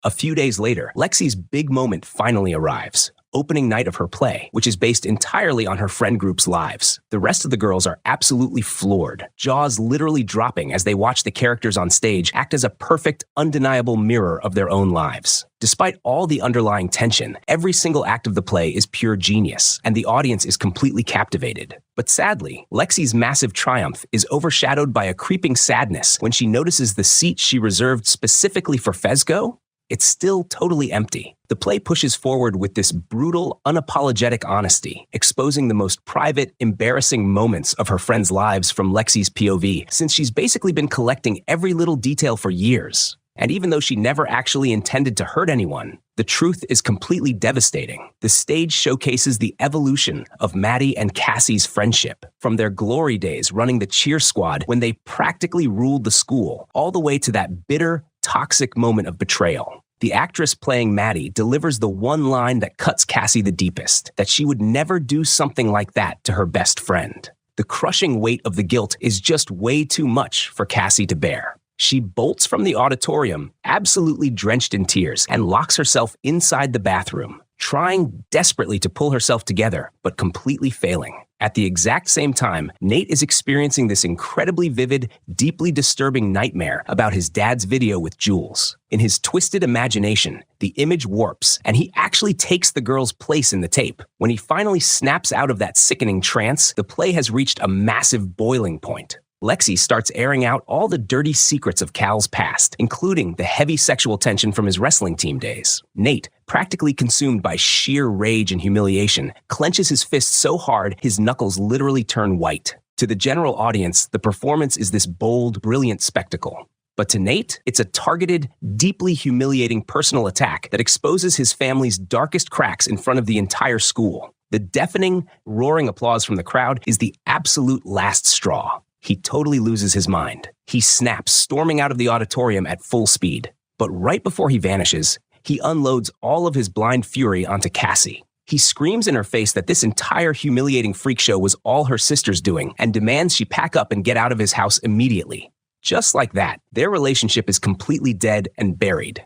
A few days later, Lexi's big moment finally arrives. Opening night of her play, which is based entirely on her friend group's lives. The rest of the girls are absolutely floored, jaws literally dropping as they watch the characters on stage act as a perfect, undeniable mirror of their own lives. Despite all the underlying tension, every single act of the play is pure genius, and the audience is completely captivated. But sadly, Lexi's massive triumph is overshadowed by a creeping sadness when she notices the seat she reserved specifically for Fezco. It's still totally empty. The play pushes forward with this brutal, unapologetic honesty, exposing the most private, embarrassing moments of her friends' lives from Lexi's POV, since she's basically been collecting every little detail for years. And even though she never actually intended to hurt anyone, the truth is completely devastating. The stage showcases the evolution of Maddie and Cassie's friendship, from their glory days running the cheer squad when they practically ruled the school, all the way to that bitter, toxic moment of betrayal. The actress playing Maddie delivers the one line that cuts Cassie the deepest, that she would never do something like that to her best friend. The crushing weight of the guilt is just way too much for Cassie to bear. She bolts from the auditorium, absolutely drenched in tears, and locks herself inside the bathroom, trying desperately to pull herself together, but completely failing. At the exact same time, Nate is experiencing this incredibly vivid, deeply disturbing nightmare about his dad's video with Jules. In his twisted imagination, the image warps, and he actually takes the girl's place in the tape. When he finally snaps out of that sickening trance, the play has reached a massive boiling point. Lexi starts airing out all the dirty secrets of Cal's past, including the heavy sexual tension from his wrestling team days. Nate, practically consumed by sheer rage and humiliation, clenches his fist so hard his knuckles literally turn white. To the general audience, the performance is this bold, brilliant spectacle. But to Nate, it's a targeted, deeply humiliating personal attack that exposes his family's darkest cracks in front of the entire school. The deafening, roaring applause from the crowd is the absolute last straw. He totally loses his mind. He snaps, storming out of the auditorium at full speed. But right before he vanishes, he unloads all of his blind fury onto Cassie. He screams in her face that this entire humiliating freak show was all her sister's doing and demands she pack up and get out of his house immediately. Just like that, their relationship is completely dead and buried.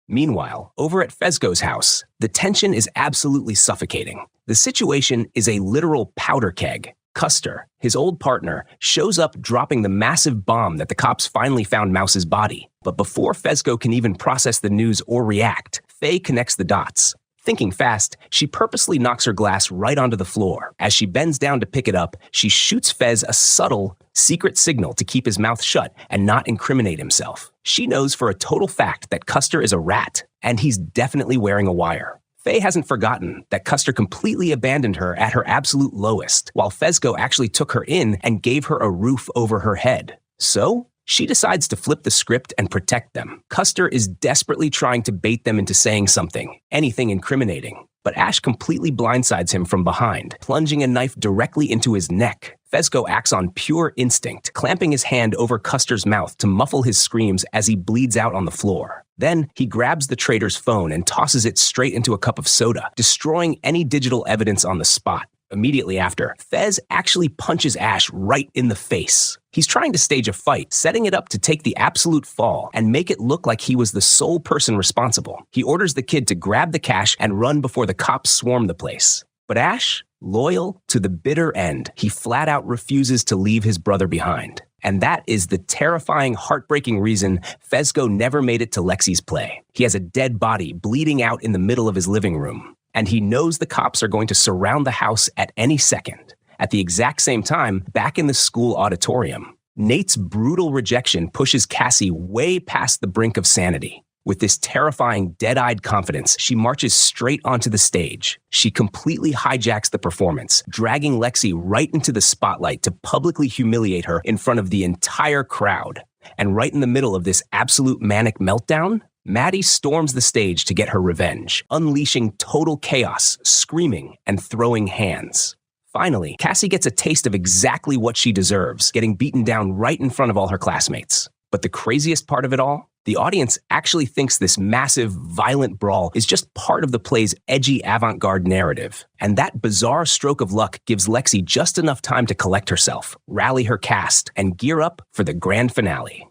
Meanwhile, over at Fezco's house, the tension is absolutely suffocating. The situation is a literal powder keg. Custer, his old partner, shows up dropping the massive bomb that the cops finally found Mouse's body. But before Fezco can even process the news or react, Faye connects the dots. Thinking fast, she purposely knocks her glass right onto the floor. As she bends down to pick it up, she shoots Fez a subtle, secret signal to keep his mouth shut and not incriminate himself. She knows for a total fact that Custer is a rat, and he's definitely wearing a wire. Faye hasn't forgotten that Custer completely abandoned her at her absolute lowest, while Fezco actually took her in and gave her a roof over her head. So, she decides to flip the script and protect them. Custer is desperately trying to bait them into saying something, anything incriminating. But Ash completely blindsides him from behind, plunging a knife directly into his neck. Fezco acts on pure instinct, clamping his hand over Custer's mouth to muffle his screams as he bleeds out on the floor. Then, he grabs the traitor's phone and tosses it straight into a cup of soda, destroying any digital evidence on the spot. Immediately after, Fez actually punches Ash right in the face. He's trying to stage a fight, setting it up to take the absolute fall and make it look like he was the sole person responsible. He orders the kid to grab the cash and run before the cops swarm the place. But Ash, loyal to the bitter end, he flat out refuses to leave his brother behind. And that is the terrifying, heartbreaking reason Fezco never made it to Lexi's play. He has a dead body bleeding out in the middle of his living room. And he knows the cops are going to surround the house at any second. At the exact same time, back in the school auditorium, Nate's brutal rejection pushes Cassie way past the brink of sanity. With this terrifying, dead-eyed confidence, she marches straight onto the stage. She completely hijacks the performance, dragging Lexi right into the spotlight to publicly humiliate her in front of the entire crowd. And right in the middle of this absolute manic meltdown, Maddie storms the stage to get her revenge, unleashing total chaos, screaming and throwing hands. Finally, Cassie gets a taste of exactly what she deserves, getting beaten down right in front of all her classmates. But the craziest part of it all? The audience actually thinks this massive, violent brawl is just part of the play's edgy avant-garde narrative. And that bizarre stroke of luck gives Lexi just enough time to collect herself, rally her cast, and gear up for the grand finale.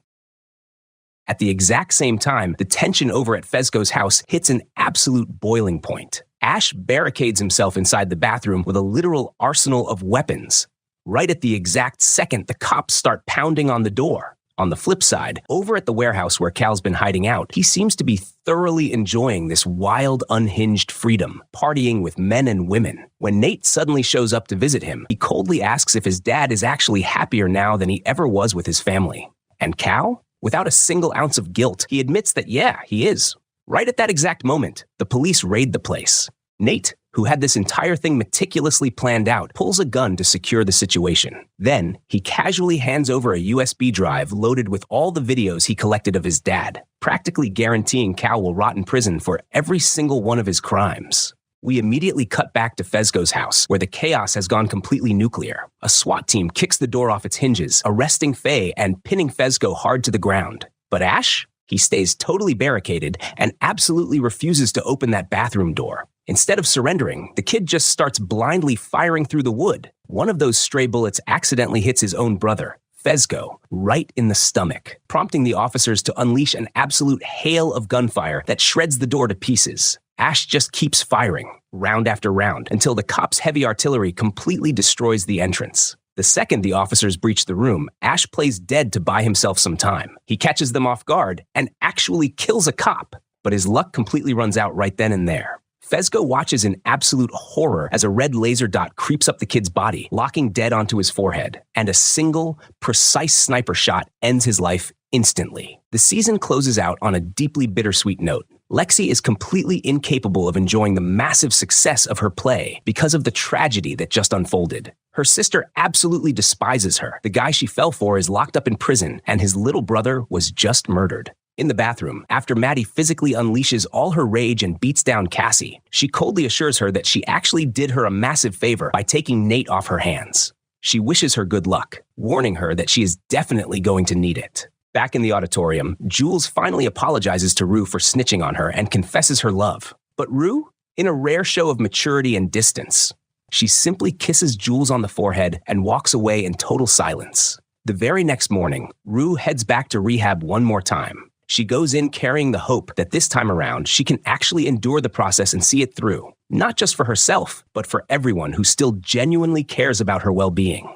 At the exact same time, the tension over at Fezco's house hits an absolute boiling point. Ash barricades himself inside the bathroom with a literal arsenal of weapons. Right at the exact second, the cops start pounding on the door. On the flip side, over at the warehouse where Cal's been hiding out, he seems to be thoroughly enjoying this wild, unhinged freedom, partying with men and women. When Nate suddenly shows up to visit him, he coldly asks if his dad is actually happier now than he ever was with his family. And Cal? Without a single ounce of guilt, he admits that yeah, he is. Right at that exact moment, the police raid the place. Nate, who had this entire thing meticulously planned out, pulls a gun to secure the situation. Then, he casually hands over a USB drive loaded with all the videos he collected of his dad, practically guaranteeing Cal will rot in prison for every single one of his crimes. We immediately cut back to Fezco's house, where the chaos has gone completely nuclear. A SWAT team kicks the door off its hinges, arresting Faye and pinning Fezco hard to the ground. But Ash? He stays totally barricaded and absolutely refuses to open that bathroom door. Instead of surrendering, the kid just starts blindly firing through the wood. One of those stray bullets accidentally hits his own brother, Fezco, right in the stomach, prompting the officers to unleash an absolute hail of gunfire that shreds the door to pieces. Ash just keeps firing, round after round, until the cops' heavy artillery completely destroys the entrance. The second the officers breach the room, Ash plays dead to buy himself some time. He catches them off guard and actually kills a cop, but his luck completely runs out right then and there. Fezco watches in absolute horror as a red laser dot creeps up the kid's body, locking dead onto his forehead, and a single, precise sniper shot ends his life instantly. The season closes out on a deeply bittersweet note. Lexi is completely incapable of enjoying the massive success of her play because of the tragedy that just unfolded. Her sister absolutely despises her. The guy she fell for is locked up in prison, and his little brother was just murdered. In the bathroom, after Maddie physically unleashes all her rage and beats down Cassie, she coldly assures her that she actually did her a massive favor by taking Nate off her hands. She wishes her good luck, warning her that she is definitely going to need it. Back in the auditorium, Jules finally apologizes to Rue for snitching on her and confesses her love. But Rue, in a rare show of maturity and distance, she simply kisses Jules on the forehead and walks away in total silence. The very next morning, Rue heads back to rehab one more time. She goes in carrying the hope that this time around she can actually endure the process and see it through, not just for herself, but for everyone who still genuinely cares about her well-being.